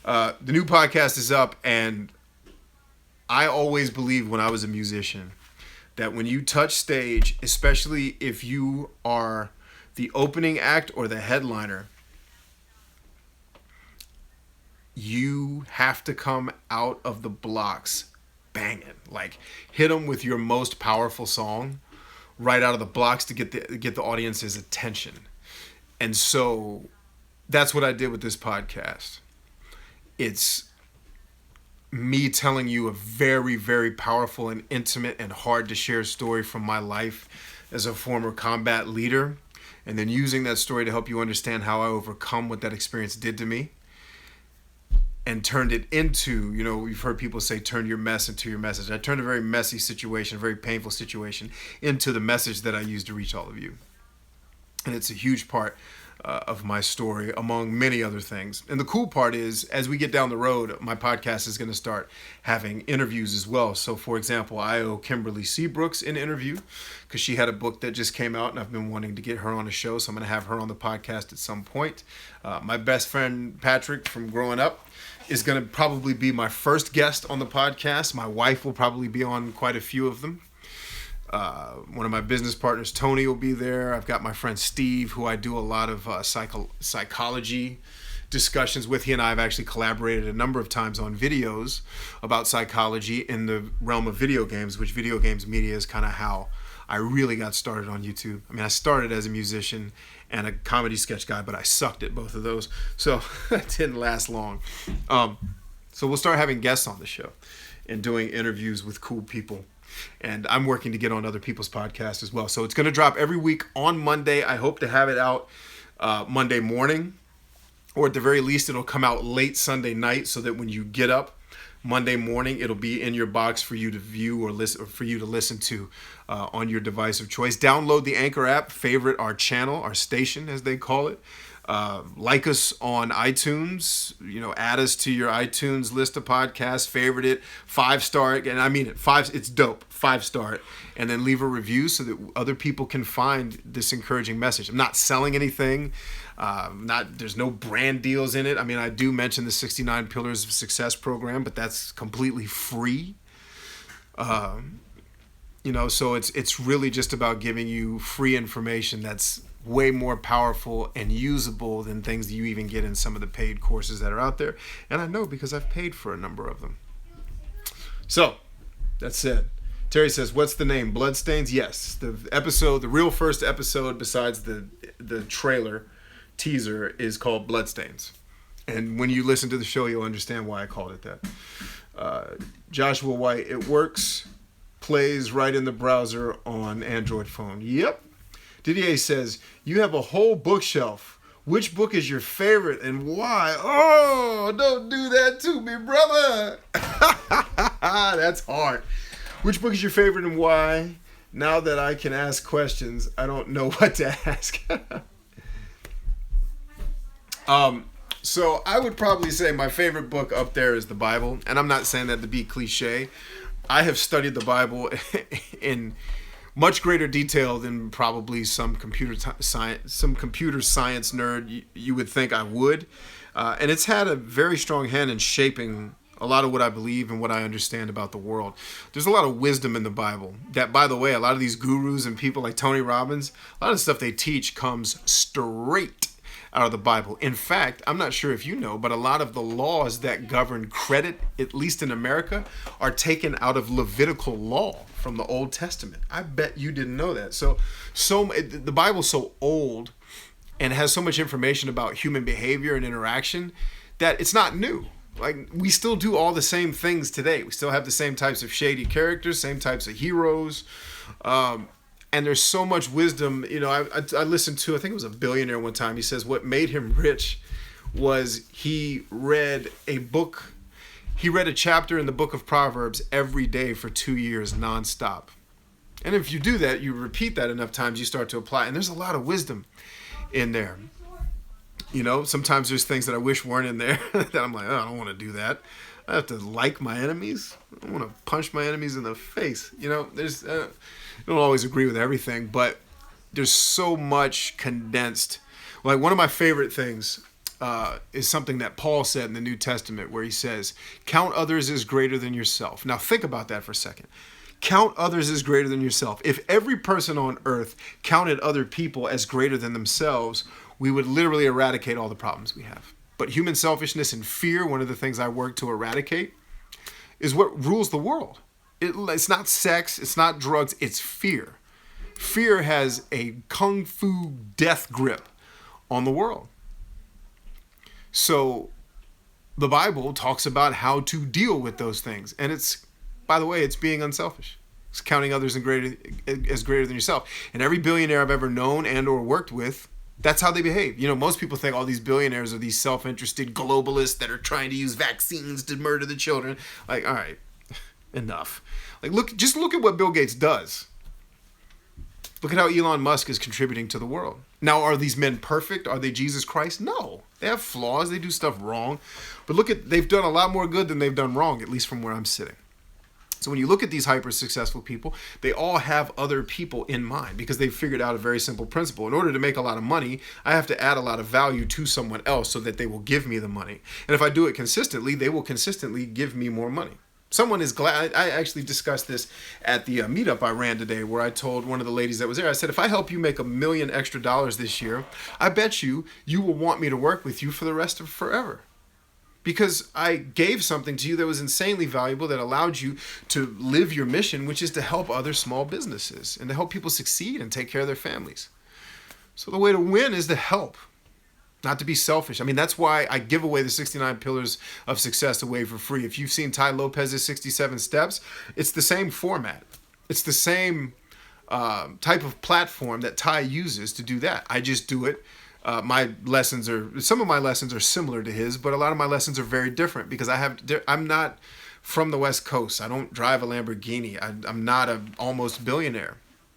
The new podcast is up, and I always believed when I was a musician that when you touch stage, especially if you are the opening act or the headliner, you have to come out of the blocks banging. Like, hit them with your most powerful song right out of the blocks to get the audience's attention. And so that's what I did with this podcast. It's me telling you a very, very powerful and intimate and hard to share story from my life as a former combat leader, and then using that story to help you understand how I overcome what that experience did to me and turned it into, you've heard people say, turn your mess into your message. I turned a very messy situation, a very painful situation, into the message that I use to reach all of you. And it's a huge part of my story, among many other things. And the cool part is, as we get down the road, my podcast is going to start having interviews as well. So, for example, I owe Kimberly Seabrooks an interview because she had a book that just came out, and I've been wanting to get her on the show. So I'm going to have her on the podcast at some point. My best friend, Patrick, from growing up, is going to probably be my first guest on the podcast. My wife will probably be on quite a few of them. One of my business partners, Tony, will be there. I've got my friend Steve, who I do a lot of psychology discussions with. He and I have actually collaborated a number of times on videos about psychology in the realm of video games, which video games media is kind of how I really got started on YouTube. I mean, I started as a musician and a comedy sketch guy, but I sucked at both of those. So that didn't last long. So we'll start having guests on the show. and doing interviews with cool people. And I'm working to get on other people's podcasts as well. So it's going to drop every week on Monday. I hope to have it out Monday morning, or at the very least, it'll come out late Sunday night so that when you get up Monday morning, it'll be in your box for you to view or listen, or for you to listen to on your device of choice. Download the Anchor app, favorite our channel, our station as they call it. Like us on iTunes, add us to your iTunes list of podcasts, favorite it, 5-star it, and I mean it, it's dope, 5-star it, and then leave a review so that other people can find this encouraging message. I'm not selling anything, there's no brand deals in it. I mean, I do mention the 69 Pillars of Success program, but that's completely free. So it's really just about giving you free information that's way more powerful and usable than things that you even get in some of the paid courses that are out there. And I know because I've paid for a number of them. So, that said, Terry says, what's the name? Bloodstains? Yes. The real first episode besides the trailer teaser is called Bloodstains. And when you listen to the show, you'll understand why I called it that. Joshua White, it works, plays right in the browser on Android phone. Yep. Didier says, you have a whole bookshelf. Which book is your favorite and why? Oh, don't do that to me, brother. That's hard. Which book is your favorite and why? Now that I can ask questions, I don't know what to ask. So I would probably say my favorite book up there is the Bible. And I'm not saying that to be cliche. I have studied the Bible in much greater detail than probably some computer science nerd you would think I would. And it's had a very strong hand in shaping a lot of what I believe and what I understand about the world. There's a lot of wisdom in the Bible that, by the way, a lot of these gurus and people like Tony Robbins, a lot of the stuff they teach comes straight out of the Bible. In fact, I'm not sure if you know, but a lot of the laws that govern credit, at least in America, are taken out of Levitical law from the Old Testament. I bet you didn't know that. So the Bible's so old and has so much information about human behavior and interaction that it's not new. Like, we still do all the same things today. We still have the same types of shady characters, same types of heroes. And there's so much wisdom. I listened to, I think it was a billionaire one time. He says what made him rich was he read a chapter in the book of Proverbs every day for 2 years nonstop. And if you do that, you repeat that enough times, you start to apply. And there's a lot of wisdom in there. Sometimes there's things that I wish weren't in there that I'm like, oh, I don't want to do that. I have to like my enemies. I want to punch my enemies in the face. There's... I don't always agree with everything, but there's so much condensed. Like, one of my favorite things is something that Paul said in the New Testament, where he says, count others as greater than yourself. Now, think about that for a second. Count others as greater than yourself. If every person on earth counted other people as greater than themselves, we would literally eradicate all the problems we have. But human selfishness and fear, one of the things I work to eradicate, is what rules the world. It's not sex, it's not drugs, it's fear. Fear has a kung fu death grip on the world. So the Bible talks about how to deal with those things. And it's, by the way, it's being unselfish. It's counting others as greater than yourself. And every billionaire I've ever known and or worked with, that's how they behave. Most people think all these billionaires are these self-interested globalists that are trying to use vaccines to murder the children. Like, all right, enough. Like, look at what Bill Gates does. Look at how Elon Musk is contributing to the world. Now, are these men perfect? Are they Jesus Christ? No. They have flaws. They do stuff wrong. But they've done a lot more good than they've done wrong, at least from where I'm sitting. So when you look at these hyper-successful people, they all have other people in mind because they've figured out a very simple principle. In order to make a lot of money, I have to add a lot of value to someone else so that they will give me the money. And if I do it consistently, they will consistently give me more money. Someone is glad. I actually discussed this at the meetup I ran today, where I told one of the ladies that was there, I said, if I help you make $1 million extra this year, I bet you will want me to work with you for the rest of forever. Because I gave something to you that was insanely valuable, that allowed you to live your mission, which is to help other small businesses and to help people succeed and take care of their families. So the way to win is to help. not to be selfish. I mean, that's why I give away the 69 pillars of success away for free. If you've seen Ty Lopez's 67 steps, it's the same format. It's the same type of platform that Ty uses to do that. I just do it. Some of my lessons are similar to his, but a lot of my lessons are very different because I'm not from the West Coast. I don't drive a Lamborghini. I'm not an almost billionaire.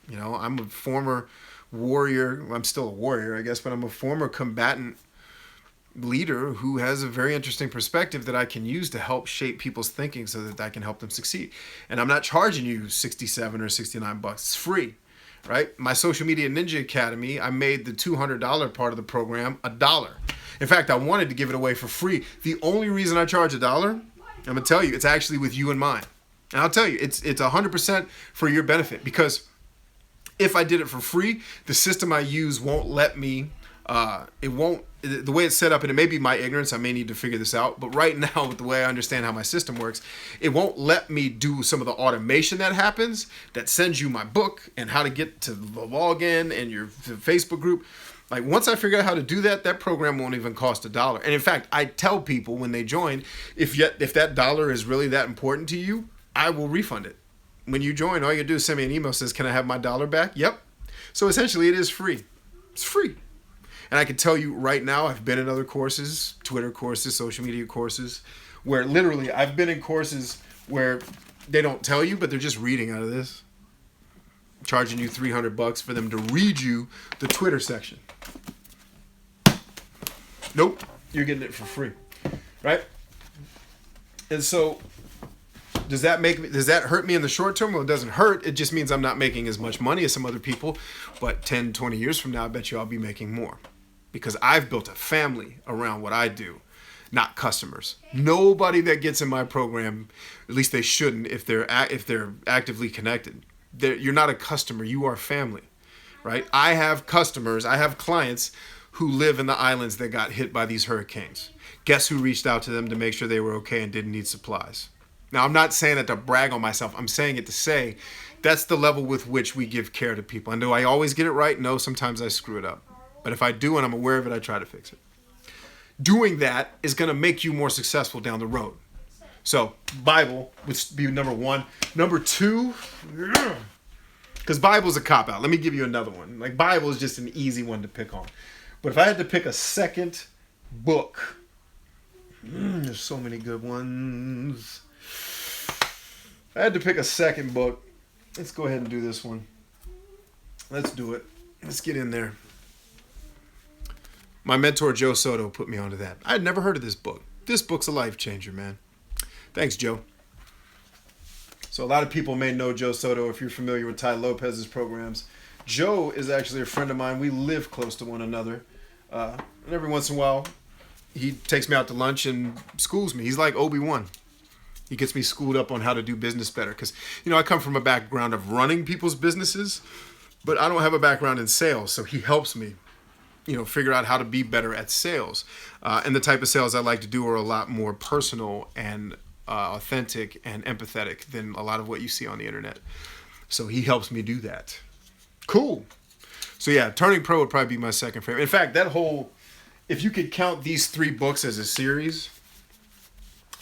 You know, I'm a former warrior. I'm still a warrior, I guess, but I'm a former combatant leader who has a very interesting perspective that I can use to help shape people's thinking so that I can help them succeed. And I'm not charging you 67 or 69 bucks. It's free, right? My Social Media Ninja Academy, I made the $200 part of the program $1. In fact, I wanted to give it away for free. The only reason I charge $1, I'm gonna tell you, it's actually with you in mind. And I'll tell you, it's 100% for your benefit, because if I did it for free, the system I use won't let me, the way it's set up, and it may be my ignorance, I may need to figure this out, but right now, with the way I understand how my system works, it won't let me do some of the automation that happens, that sends you my book, and how to get to the login, and your Facebook group. Like, once I figure out how to do that, that program won't even cost $1. And in fact, I tell people when they join, if that $1 is really that important to you, I will refund it. When you join, all you do is send me an email that says, can I have my $1 back? Yep. So essentially, it is free. It's free. And I can tell you right now, I've been in other courses, Twitter courses, social media courses, where literally I've been in courses where they don't tell you, but they're just reading out of this. Charging you $300 for them to read you the Twitter section. Nope. You're getting it for free. Right? And so, does that hurt me in the short term? Well, it doesn't hurt. It just means I'm not making as much money as some other people. But 10, 20 years from now, I bet you I'll be making more. Because I've built a family around what I do, not customers. Nobody that gets in my program, at least they shouldn't if they're actively connected. You're not a customer. You are family, right? I have customers. I have clients who live in the islands that got hit by these hurricanes. Guess who reached out to them to make sure they were okay and didn't need supplies? Now, I'm not saying that to brag on myself. I'm saying it to say that's the level with which we give care to people. And do I always get it right? No, sometimes I screw it up. But if I do and I'm aware of it, I try to fix it. Doing that is going to make you more successful down the road. So, Bible would be number one. Number two, because Bible's a cop-out. Let me give you another one. Like, Bible is just an easy one to pick on. But if I had to pick a second book, there's so many good ones. If I had to pick a second book, let's go ahead and do this one. Let's do it. Let's get in there. My mentor, Joe Soto, put me onto that. I had never heard of this book. This book's a life changer, man. Thanks, Joe. So a lot of people may know Joe Soto if you're familiar with Ty Lopez's programs. Joe is actually a friend of mine. We live close to one another. And every once in a while, he takes me out to lunch and schools me. He's like Obi-Wan. He gets me schooled up on how to do business better. Because, I come from a background of running people's businesses, but I don't have a background in sales. So he helps me, figure out how to be better at sales. And the type of sales I like to do are a lot more personal and authentic and empathetic than a lot of what you see on the internet. So he helps me do that. Cool. So yeah, Turning Pro would probably be my second favorite. In fact, if you could count these 3 books as a series,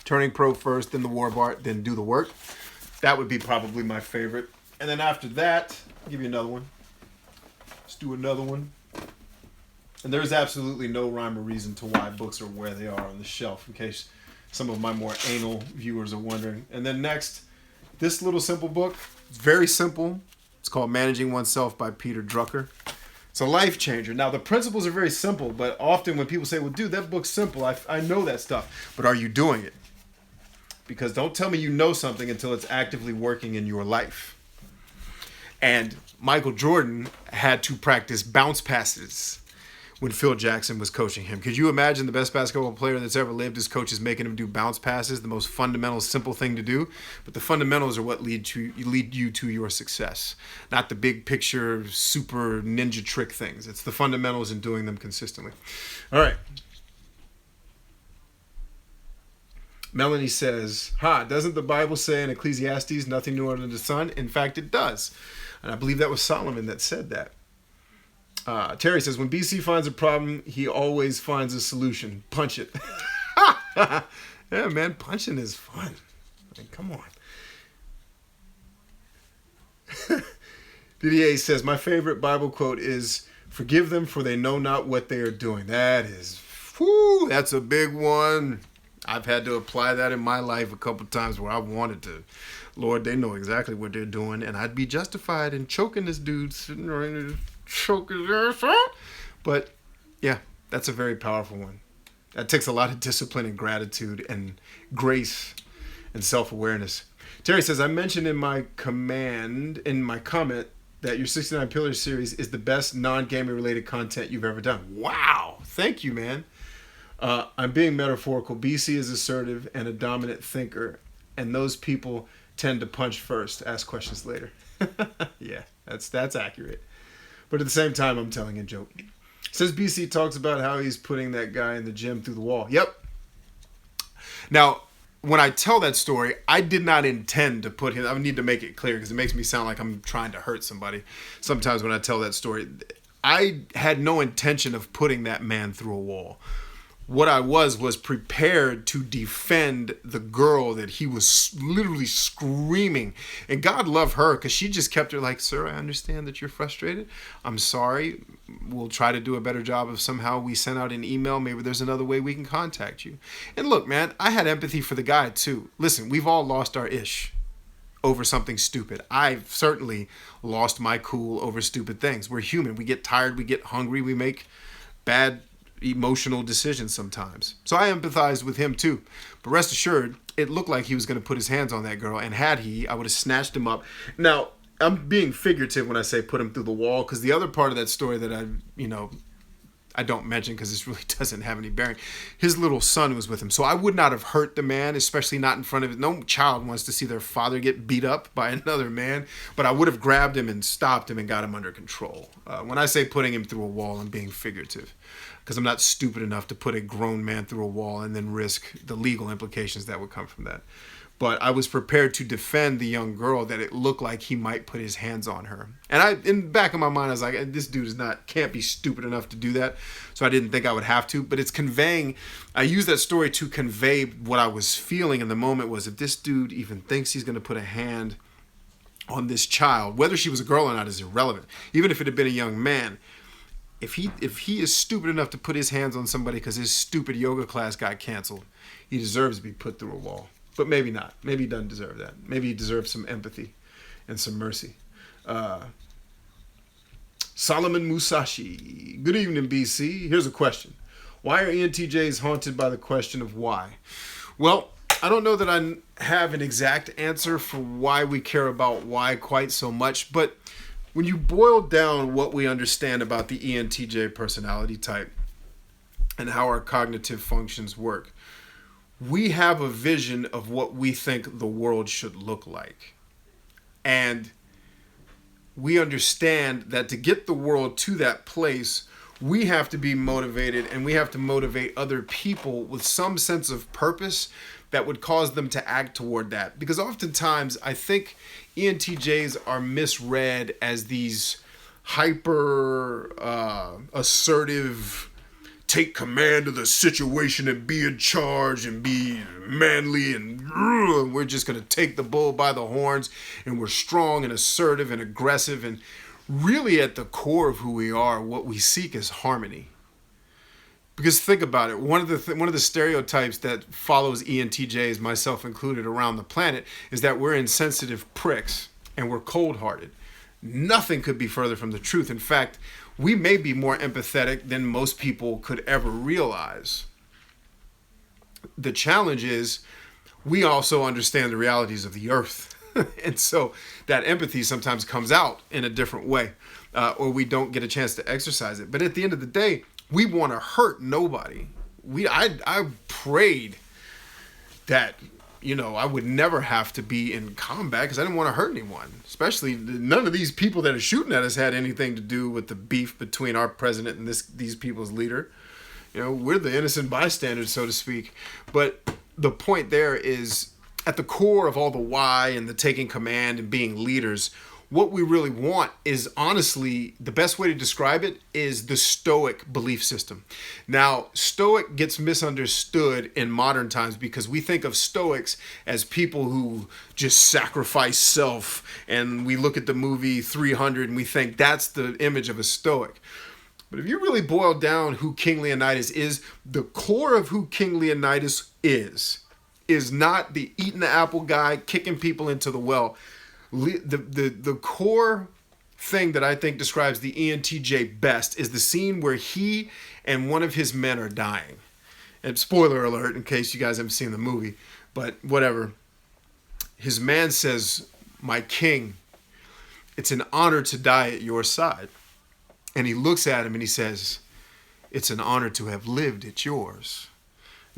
Turning Pro first, then The War of Art, then Do the Work, that would be probably my favorite. And then after that, I'll give you another one. Let's do another one. And there's absolutely no rhyme or reason to why books are where they are on the shelf, in case some of my more anal viewers are wondering. And then next, this little simple book. It's very simple. It's called Managing Oneself by Peter Drucker. It's a life changer. Now, the principles are very simple, but often when people say, well, dude, that book's simple, I know that stuff, but are you doing it? Because don't tell me you know something until it's actively working in your life. And Michael Jordan had to practice bounce passes when Phil Jackson was coaching him. Could you imagine the best basketball player that's ever lived? His coach is making him do bounce passes, the most fundamental, simple thing to do. But the fundamentals are what lead you to your success, not the big picture, super ninja trick things. It's the fundamentals and doing them consistently. All right. Melanie says, doesn't the Bible say in Ecclesiastes, nothing new under the sun? In fact, it does. And I believe that was Solomon that said that. Terry says, when BC finds a problem, he always finds a solution. Punch it. Yeah, man, punching is fun. I mean, come on. Didier says, my favorite Bible quote is, forgive them for they know not what they are doing. That is, whoo, that's a big one. I've had to apply that in my life a couple times where I wanted to. Lord, they know exactly what they're doing, and I'd be justified in choking this dude, sitting right there, choke his ass out. But, yeah, that's a very powerful one. That takes a lot of discipline and gratitude and grace and self-awareness. Terry says, I mentioned in my comment that your 69 Pillars series is the best non-gaming related content you've ever done. Wow. Thank you, man. I'm being metaphorical. BC is assertive and a dominant thinker, and those people tend to punch first, ask questions later. Yeah, that's accurate. But at the same time, I'm telling a joke. Says BC talks about how he's putting that guy in the gym through the wall. Yep. Now, when I tell that story, I did not intend to put him. I need to make it clear because it makes me sound like I'm trying to hurt somebody. Sometimes when I tell that story, I had no intention of putting that man through a wall. What I was prepared to defend the girl that he was literally screaming. And God loved her because she just kept her like, sir, I understand that you're frustrated. I'm sorry. We'll try to do a better job of somehow we send out an email. Maybe there's another way we can contact you. And look, man, I had empathy for the guy too. Listen, we've all lost our ish over something stupid. I've certainly lost my cool over stupid things. We're human. We get tired. We get hungry. We make bad emotional decisions sometimes. So I empathized with him too. But rest assured, it looked like he was going to put his hands on that girl. And had he, I would have snatched him up. Now, I'm being figurative when I say put him through the wall, because the other part of that story that I don't mention because this really doesn't have any bearing. His little son was with him. So I would not have hurt the man, especially not in front of it. No child wants to see their father get beat up by another man. But I would have grabbed him and stopped him and got him under control. When I say putting him through a wall, I'm being figurative, because I'm not stupid enough to put a grown man through a wall and then risk the legal implications that would come from that. But I was prepared to defend the young girl that it looked like he might put his hands on her. And in the back of my mind, I was like, this dude can't be stupid enough to do that. So I didn't think I would have to. But it's conveying, I use that story to convey what I was feeling in the moment was, if this dude even thinks he's going to put a hand on this child, whether she was a girl or not is irrelevant. Even if it had been a young man, if he is stupid enough to put his hands on somebody because his stupid yoga class got canceled, he deserves to be put through a wall. But maybe not. Maybe he doesn't deserve that. Maybe he deserves some empathy and some mercy. Solomon Musashi. Good evening, BC. Here's a question. Why are ENTJs haunted by the question of why? Well, I don't know that I have an exact answer for why we care about why quite so much, but when you boil down what we understand about the ENTJ personality type and how our cognitive functions work, we have a vision of what we think the world should look like. And we understand that to get the world to that place, we have to be motivated, and we have to motivate other people with some sense of purpose that would cause them to act toward that. Because oftentimes I think ENTJs are misread as these hyper assertive, take command of the situation and be in charge and be manly and we're just going to take the bull by the horns and we're strong and assertive and aggressive. And really at the core of who we are, what we seek is harmony. Because think about it, one of the stereotypes that follows ENTJs, myself included, around the planet is that we're insensitive pricks and we're cold-hearted. Nothing could be further from the truth. In fact, we may be more empathetic than most people could ever realize. The challenge is we also understand the realities of the earth. And so that empathy sometimes comes out in a different way, or we don't get a chance to exercise it. But at the end of the day, we want to hurt nobody. I prayed that, I would never have to be in combat because I didn't want to hurt anyone. Especially none of these people that are shooting at us had anything to do with the beef between our president and these people's leader. We're the innocent bystanders, so to speak. But the point there is, at the core of all the why and the taking command and being leaders, what we really want is, honestly, the best way to describe it is the Stoic belief system. Now, Stoic gets misunderstood in modern times because we think of Stoics as people who just sacrifice self, and we look at the movie 300 and we think that's the image of a Stoic. But if you really boil down who King Leonidas is, the core of who King Leonidas is not the eating the apple guy, kicking people into the well. The core thing that I think describes the ENTJ best is the scene where he and one of his men are dying. And spoiler alert in case you guys haven't seen the movie, but whatever. His man says, "My king, it's an honor to die at your side." And he looks at him and he says, "It's an honor to have lived at yours."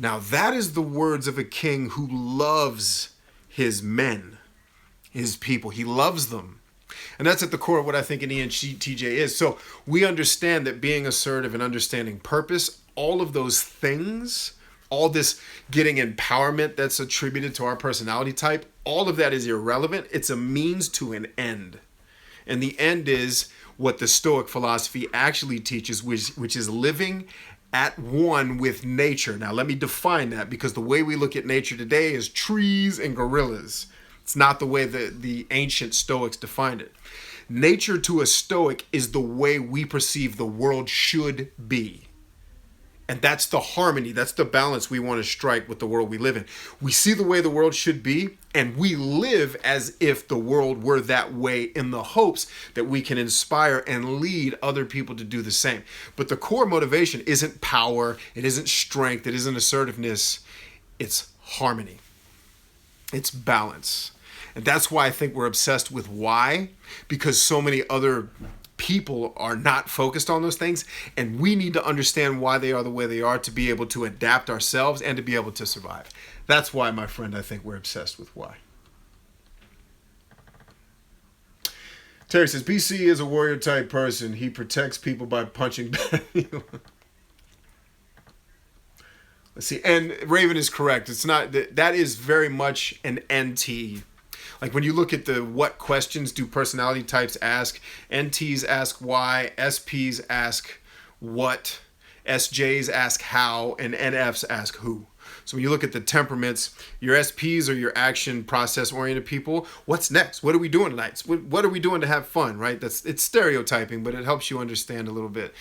Now that is the words of a king who loves his men, his people. He loves them. And that's at the core of what I think an ENTJ is. So we understand that being assertive and understanding purpose, all of those things, all this getting empowerment that's attributed to our personality type, all of that is irrelevant. It's a means to an end. And the end is what the Stoic philosophy actually teaches, which is living at one with nature. Now, let me define that, because the way we look at nature today is trees and gorillas. It's not the way that the ancient Stoics defined it. Nature to a Stoic is the way we perceive the world should be. And that's the harmony, that's the balance we want to strike with the world we live in. We see the way the world should be, and we live as if the world were that way in the hopes that we can inspire and lead other people to do the same. But the core motivation isn't power, it isn't strength, it isn't assertiveness, it's harmony. It's balance. And that's why I think we're obsessed with why, because so many other people are not focused on those things, and we need to understand why they are the way they are to be able to adapt ourselves and to be able to survive. That's why, my friend, I think we're obsessed with why. Terry says, BC is a warrior type person. He protects people by punching back. Let's see. And Raven is correct. It's not that is very much an NT. Like when you look at the what questions do personality types ask, NTs ask why, SPs ask what, SJs ask how, and NFs ask who. So when you look at the temperaments, your SPs are your action process oriented people. What's next? What are we doing tonight? What are we doing to have fun, right? It's stereotyping, but it helps you understand a little bit.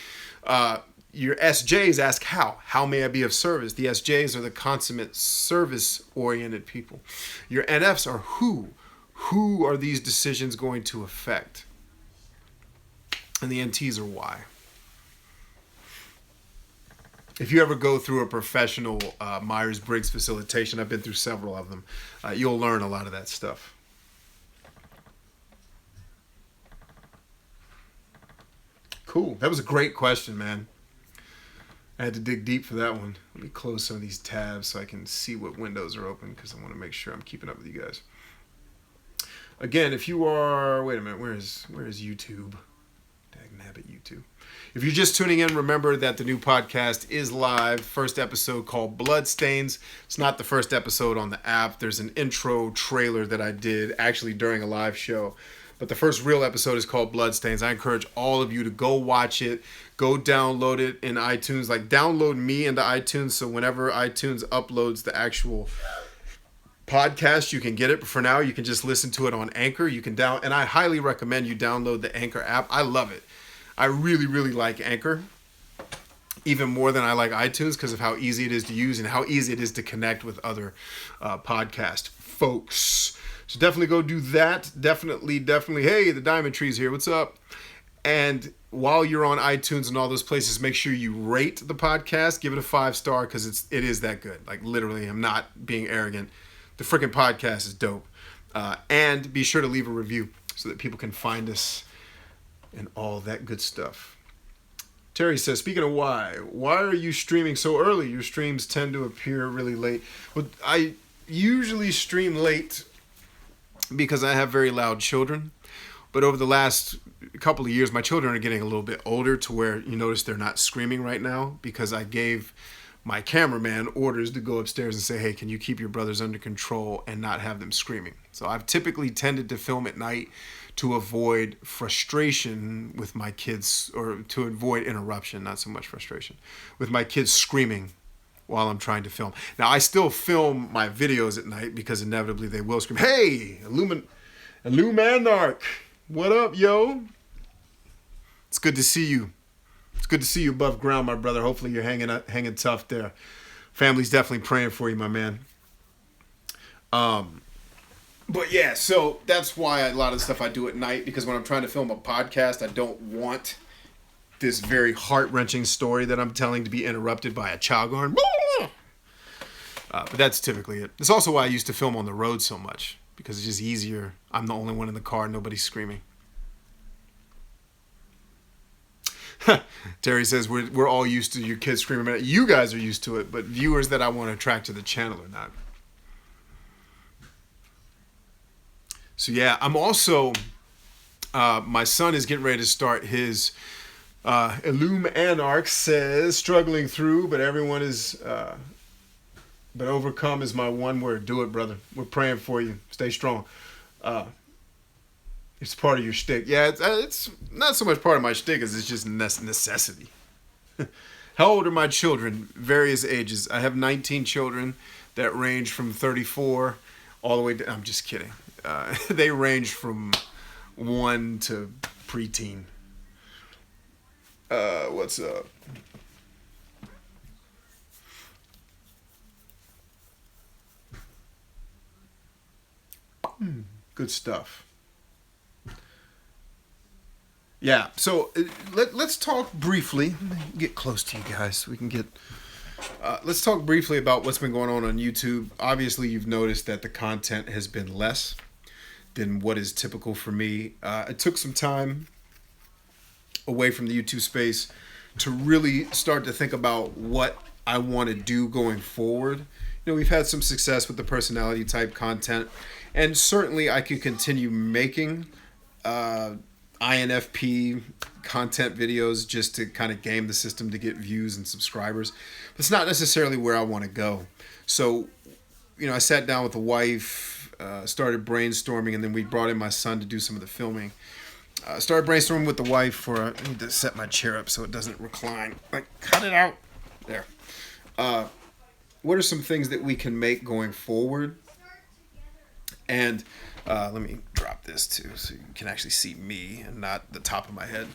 Your SJs ask how. How may I be of service? The SJs are the consummate service oriented people. Your NFs are who. Who are these decisions going to affect? And the NTs are why. If you ever go through a professional Myers-Briggs facilitation, I've been through several of them, you'll learn a lot of that stuff. Cool. That was a great question, man. I had to dig deep for that one. Let me close some of these tabs so I can see what windows are open, because I want to make sure I'm keeping up with you guys. Again, if you are, wait a minute, where is YouTube? Dagnabbit YouTube. If you're just tuning in, remember that the new podcast is live. First episode called Bloodstains. It's not the first episode on the app. There's an intro trailer that I did actually during a live show. But the first real episode is called Bloodstains. I encourage all of you to go watch it. Go download it in iTunes. Like, download me into iTunes, so whenever iTunes uploads the actual podcast, you can get it. But for now, you can just listen to it on Anchor. You can and I highly recommend you download the Anchor app. I love it. I really, really like Anchor, even more than I like iTunes, because of how easy it is to use and how easy it is to connect with other podcast folks. So definitely go do that. Definitely. Hey, the Diamond Tree's here. What's up? And while you're on iTunes and all those places, make sure you rate the podcast. Give it a 5-star, because it is that good. Like, literally, I'm not being arrogant. The freaking podcast is dope. And be sure to leave a review so that people can find us and all that good stuff. Terry says, speaking of why are you streaming so early? Your streams tend to appear really late. Well, I usually stream late because I have very loud children. But over the last couple of years, my children are getting a little bit older to where you notice they're not screaming right now, because I gave my cameraman orders to go upstairs and say, hey, can you keep your brothers under control and not have them screaming? So I've typically tended to film at night to avoid frustration with my kids, or to avoid interruption, not so much frustration, with my kids screaming while I'm trying to film. Now, I still film my videos at night because inevitably they will scream, "Hey, Illuminarch, what up, yo?" It's good to see you. It's good to see you above ground, my brother. Hopefully you're hanging tough there. Family's definitely praying for you, my man. But yeah, so that's why a lot of the stuff I do at night, because when I'm trying to film a podcast, I don't want this very heart-wrenching story that I'm telling to be interrupted by a child going, but that's typically it. It's also why I used to film on the road so much, because it's just easier. I'm the only one in the car, nobody's screaming. Terry says we're all used to your kids screaming at it. You guys are used to it, but viewers that I want to attract to the channel are not. So yeah, I'm also, my son is getting ready to start his Illuminarch, says, struggling through, but everyone is, but overcome is my one word. Do it, brother. We're praying for you. Stay strong. It's part of your shtick. Yeah, it's not so much part of my shtick as it's just necessity. How old are my children? Various ages. I have 19 children that range from 34 all the way to, I'm just kidding. They range from 1 to preteen. What's up? Good stuff. Yeah, so let's talk briefly. Let me get close to you guys so we can get... let's talk briefly about what's been going on YouTube. Obviously, you've noticed that the content has been less than what is typical for me. I took some time away from the YouTube space to really start to think about what I want to do going forward. You know, we've had some success with the personality type content, and certainly I could continue making INFP content videos just to kind of game the system to get views and subscribers. But it's not necessarily where I want to go. So, you know, I sat down with the wife, started brainstorming, and then we brought in my son to do some of the filming. Started brainstorming with the wife for, I need to set my chair up so it doesn't recline. Like, cut it out. There. What are some things that we can make going forward? And let me drop this too so you can actually see me and not the top of my head.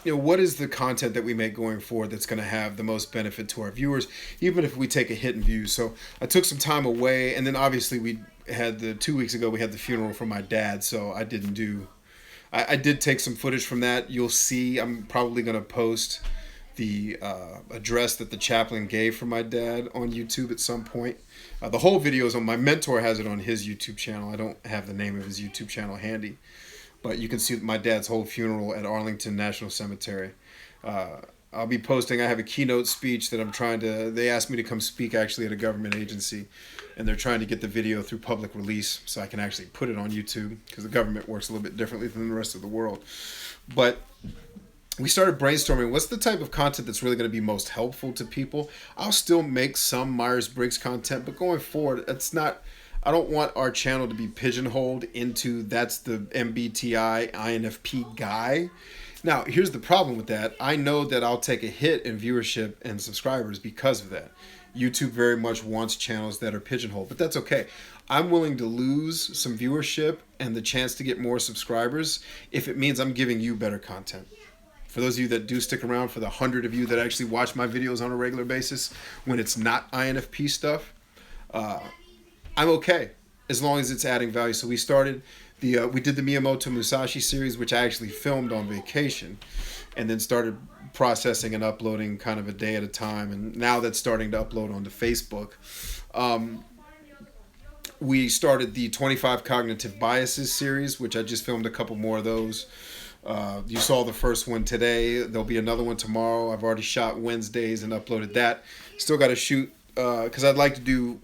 You know, what is the content that we make going forward that's going to have the most benefit to our viewers, even if we take a hit in views? So I took some time away, and then obviously we had 2 weeks ago we had the funeral for my dad, so I did take some footage from that. You'll see I'm probably going to post the address that the chaplain gave for my dad on YouTube at some point. The whole video is on, my mentor has it on his YouTube channel. I don't have the name of his YouTube channel handy, but you can see my dad's whole funeral at Arlington National Cemetery. I'll be posting, I have a keynote speech that they asked me to come speak actually at a government agency, and they're trying to get the video through public release so I can actually put it on YouTube, because the government works a little bit differently than the rest of the world. But we started brainstorming what's the type of content that's really going to be most helpful to people. I'll still make some Myers-Briggs content, but going forward, I don't want our channel to be pigeonholed into that's the MBTI INFP guy. Now, here's the problem with that. I know that I'll take a hit in viewership and subscribers because of that. YouTube very much wants channels that are pigeonholed, but that's okay. I'm willing to lose some viewership and the chance to get more subscribers if it means I'm giving you better content. For those of you that do stick around, for the 100 of you that actually watch my videos on a regular basis when it's not INFP stuff, I'm okay as long as it's adding value. So we started we did the Miyamoto Musashi series, which I actually filmed on vacation, and then started processing and uploading kind of a day at a time. And now that's starting to upload onto Facebook. We started the 25 Cognitive Biases series, which I just filmed a couple more of those. You saw the first one today. There'll be another one tomorrow. I've already shot Wednesdays and uploaded that. Still got to shoot because I'd like to do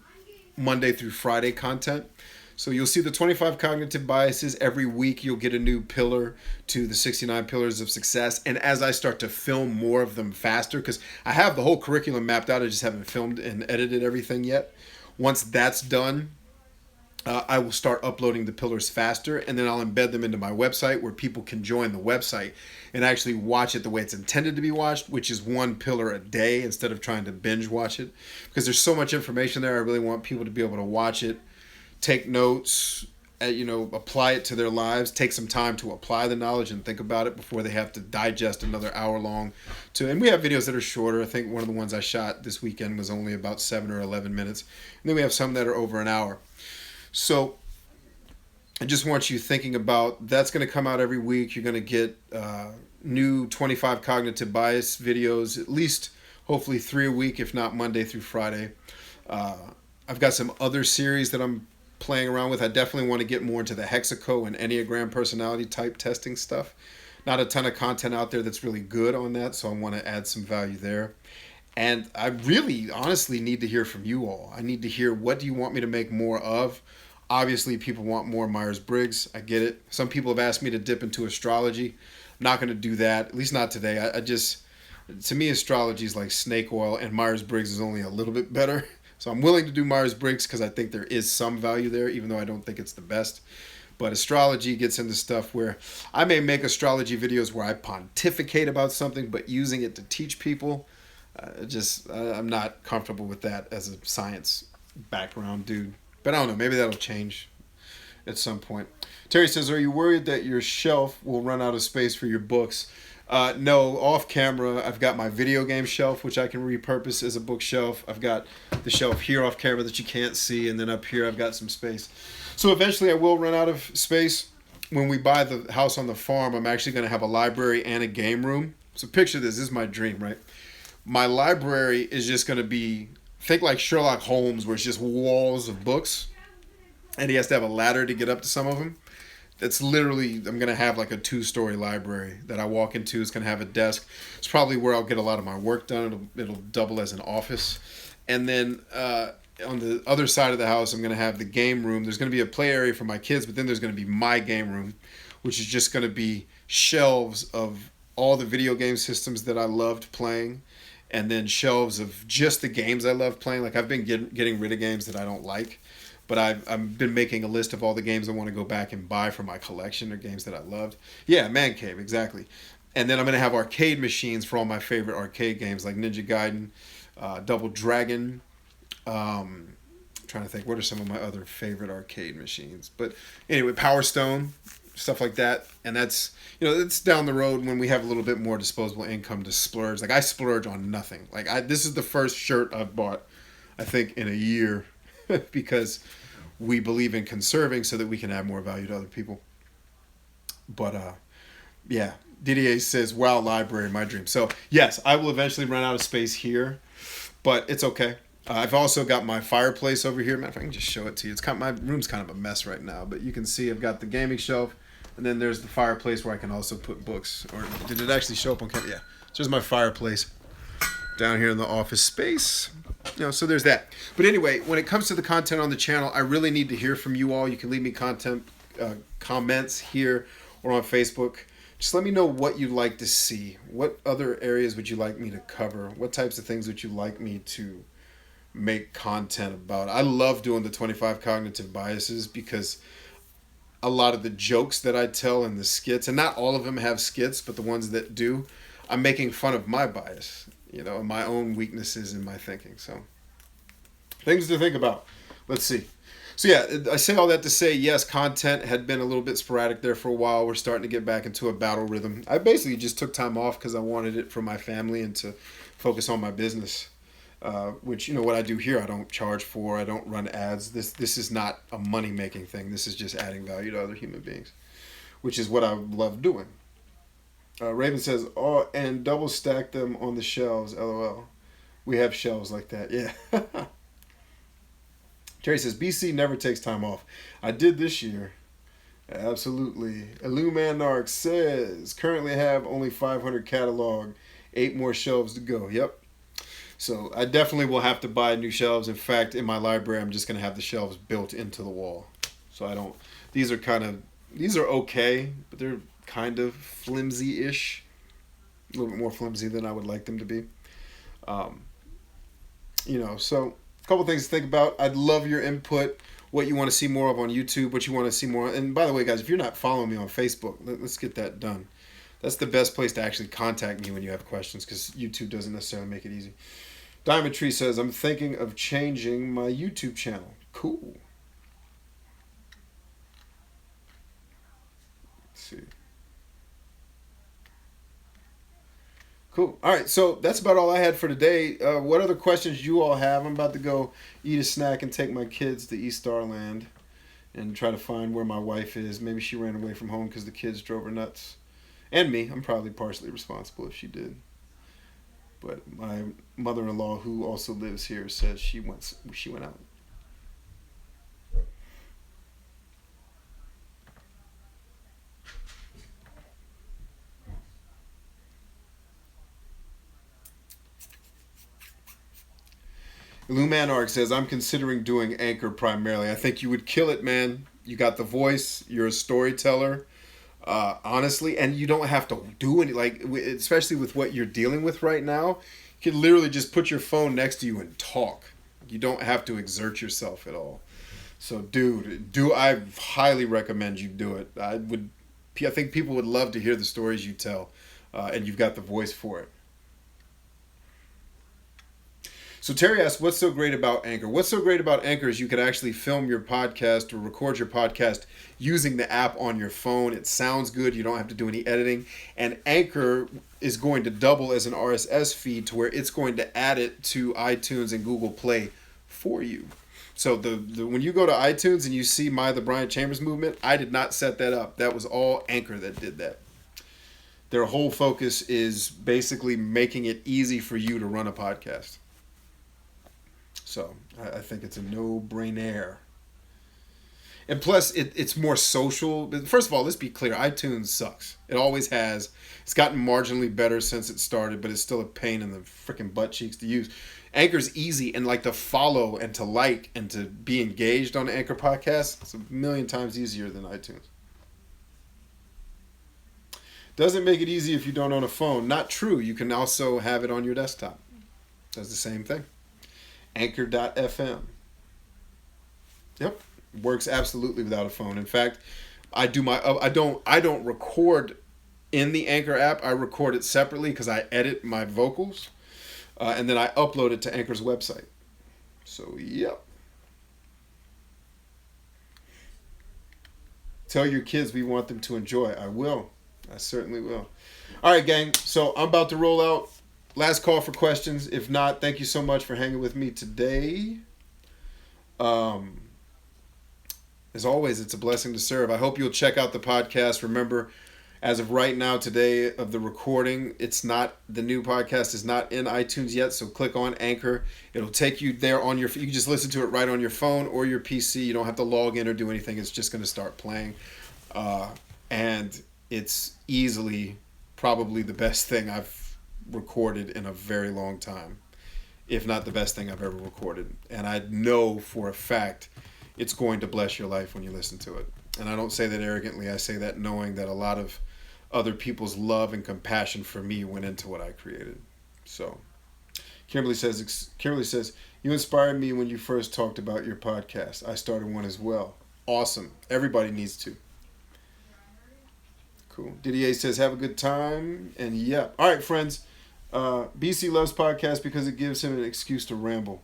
Monday through Friday content. So you'll see the 25 Cognitive Biases. Every week you'll get a new pillar to the 69 Pillars of Success. And as I start to film more of them faster, because I have the whole curriculum mapped out, I just haven't filmed and edited everything yet. Once that's done, I will start uploading the pillars faster, and then I'll embed them into my website where people can join the website and actually watch it the way it's intended to be watched, which is one pillar a day instead of trying to binge watch it. Because there's so much information there, I really want people to be able to watch it, take notes, apply it to their lives, take some time to apply the knowledge and think about it before they have to digest another hour long. And we have videos that are shorter. I think one of the ones I shot this weekend was only about 7 or 11 minutes. And then we have some that are over an hour. So I just want you thinking about that's going to come out every week. You're going to get new 25 cognitive bias videos, at least hopefully 3 a week, if not Monday through Friday. I've got some other series that I'm playing around with. I definitely want to get more into the Hexaco and Enneagram personality type testing stuff. Not a ton of content out there that's really good on that, so I want to add some value there. And I really honestly need to hear from you all. I need to hear, what do you want me to make more of? Obviously, people want more Myers-Briggs. I get it. Some people have asked me to dip into astrology. I'm not going to do that, at least not today. To me, astrology is like snake oil, and Myers-Briggs is only a little bit better. So I'm willing to do Myers-Briggs because I think there is some value there, even though I don't think it's the best. But astrology gets into stuff where I may make astrology videos where I pontificate about something, but using it to teach people, I'm not comfortable with that as a science background dude. But I don't know, maybe that'll change at some point. Terry says, are you worried that your shelf will run out of space for your books? No, off camera, I've got my video game shelf, which I can repurpose as a bookshelf. I've got the shelf here off camera that you can't see, and then up here I've got some space. So eventually I will run out of space. When we buy the house on the farm, I'm actually going to have a library and a game room. So picture this is my dream, right? My library is just going to be, think like Sherlock Holmes, where it's just walls of books, and he has to have a ladder to get up to some of them. That's literally, I'm going to have like a 2-story library that I walk into. It's going to have a desk. It's probably where I'll get a lot of my work done. It'll double as an office. And then on the other side of the house, I'm going to have the game room. There's going to be a play area for my kids, but then there's going to be my game room, which is just going to be shelves of all the video game systems that I loved playing, and then shelves of just the games I love playing. Like, I've been getting rid of games that I don't like, but I've been making a list of all the games I want to go back and buy for my collection, or games that I loved. Yeah, Man Cave, exactly. And then I'm going to have arcade machines for all my favorite arcade games, like Ninja Gaiden, Double Dragon. Trying to think, what are some of my other favorite arcade machines? But anyway, Power Stone, stuff like that. And that's, it's down the road when we have a little bit more disposable income to splurge. Like, I splurge on nothing. Like, this is the first shirt I've bought, I think, in a year because we believe in conserving so that we can add more value to other people. But, yeah, Didier says, wow, library, my dream. So, yes, I will eventually run out of space here, but it's okay. I've also got my fireplace over here. Matter of fact, I can just show it to you. My room's kind of a mess right now, but you can see I've got the gaming shelf, and then there's the fireplace where I can also put books. Or did it actually show up on camera? Yeah. So there's my fireplace down here in the office space. So there's that. But anyway, when it comes to the content on the channel, I really need to hear from you all. You can leave me comments here or on Facebook. Just let me know what you'd like to see. What other areas would you like me to cover? What types of things would you like me to make content about? I love doing the 25 cognitive biases because a lot of the jokes that I tell in the skits, and not all of them have skits, but the ones that do, I'm making fun of my bias, and my own weaknesses in my thinking. So things to think about. Let's see. So yeah, I say all that to say, yes, content had been a little bit sporadic there for a while. We're starting to get back into a battle rhythm. I basically just took time off because I wanted it for my family and to focus on my business. Which, what I do here, I don't charge for. I don't run ads. This is not a money-making thing. This is just adding value to other human beings, which is what I love doing. Raven says, oh, and double stack them on the shelves, LOL. We have shelves like that, yeah. Terry says, BC never takes time off. I did this year. Absolutely. Illumanarch says, currently have only 500 catalog, 8 more shelves to go. Yep. So I definitely will have to buy new shelves. In fact, in my library, I'm just going to have the shelves built into the wall. So these are okay, but they're kind of flimsy-ish. A little bit more flimsy than I would like them to be. So a couple things to think about. I'd love your input. what you want to see more of on YouTube, what you want to see more. And by the way, guys, if you're not following me on Facebook, let's get that done. That's the best place to actually contact me when you have questions, because YouTube doesn't necessarily make it easy. Diamond Tree says, I'm thinking of changing my YouTube channel. Cool. Let's see. Cool. All right, so that's about all I had for today. What other questions you all have? I'm about to go eat a snack and take my kids to East Starland and try to find where my wife is. Maybe she ran away from home because the kids drove her nuts. And me. I'm probably partially responsible if she did. But my mother-in-law, who also lives here, says she went out. Lumanark says, I'm considering doing Anchor primarily. I think you would kill it, man. You got the voice. You're a storyteller. Honestly, and you don't have to do any, like, especially with what you're dealing with right now, you can literally just put your phone next to you and talk. You don't have to exert yourself at all. So, dude, I highly recommend you do it. I think people would love to hear the stories you tell, and you've got the voice for it. So Terry asks, what's so great about Anchor? What's so great about Anchor is you can actually film your podcast or record your podcast using the app on your phone. It sounds good. You don't have to do any editing. And Anchor is going to double as an RSS feed to where it's going to add it to iTunes and Google Play for you. So when you go to iTunes and you see The BryantChambers Movement, I did not set that up. That was all Anchor that did that. Their whole focus is basically making it easy for you to run a podcast. So I think it's a no-brainer. And plus, it's more social. First of all, let's be clear. iTunes sucks. It always has. It's gotten marginally better since it started, but it's still a pain in the freaking butt cheeks to use. Anchor's easy, and like to follow and to like and to be engaged on Anchor podcasts, it's a million times easier than iTunes. Doesn't make it easy if you don't own a phone. Not true. You can also have it on your desktop. Does the same thing. Anchor.fm. Yep, works absolutely without a phone. In fact, I don't record in the Anchor app. I record it separately because I edit my vocals, and then I upload it to Anchor's website. So, yep. Tell your kids we want them to enjoy. I will. I certainly will. All right, gang. So I'm about to roll out. Last call for questions. If not, thank you so much for hanging with me today. As always, it's a blessing to serve. I hope you'll check out the podcast. Remember, as of right now, today of the recording, the new podcast is not in iTunes yet, so click on Anchor. It'll take you there you can just listen to it right on your phone or your PC. You don't have to log in or do anything. It's just going to start playing. And it's easily probably the best thing I've recorded in a very long time, if not the best thing I've ever recorded. And I know for a fact it's going to bless your life when you listen to it. And I don't say that arrogantly. I say that knowing that a lot of other people's love and compassion for me went into what I created. So Kimberly says, you inspired me when you first talked about your podcast. I started one as well. Awesome. Everybody needs to. Cool. Didier says, have a good time. And yeah. All right, friends. BC loves podcasts because it gives him an excuse to ramble.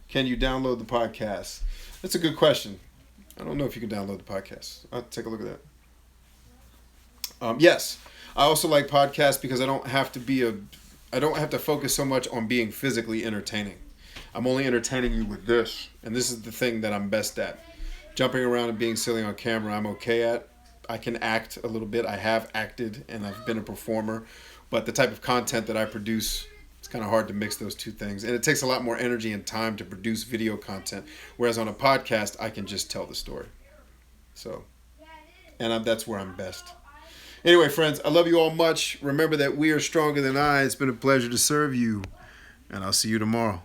Can you download the podcast? That's a good question. I don't know if you can download the podcast. I'll take a look at that. Yes. I also like podcasts because I don't have to focus so much on being physically entertaining. I'm only entertaining you with this. And this is the thing that I'm best at. Jumping around and being silly on camera, I'm okay at. I can act a little bit. I have acted and I've been a performer. But the type of content that I produce, it's kind of hard to mix those two things. And it takes a lot more energy and time to produce video content. Whereas on a podcast, I can just tell the story. So, and that's where I'm best. Anyway, friends, I love you all much. Remember that we are stronger than I. It's been a pleasure to serve you. And I'll see you tomorrow.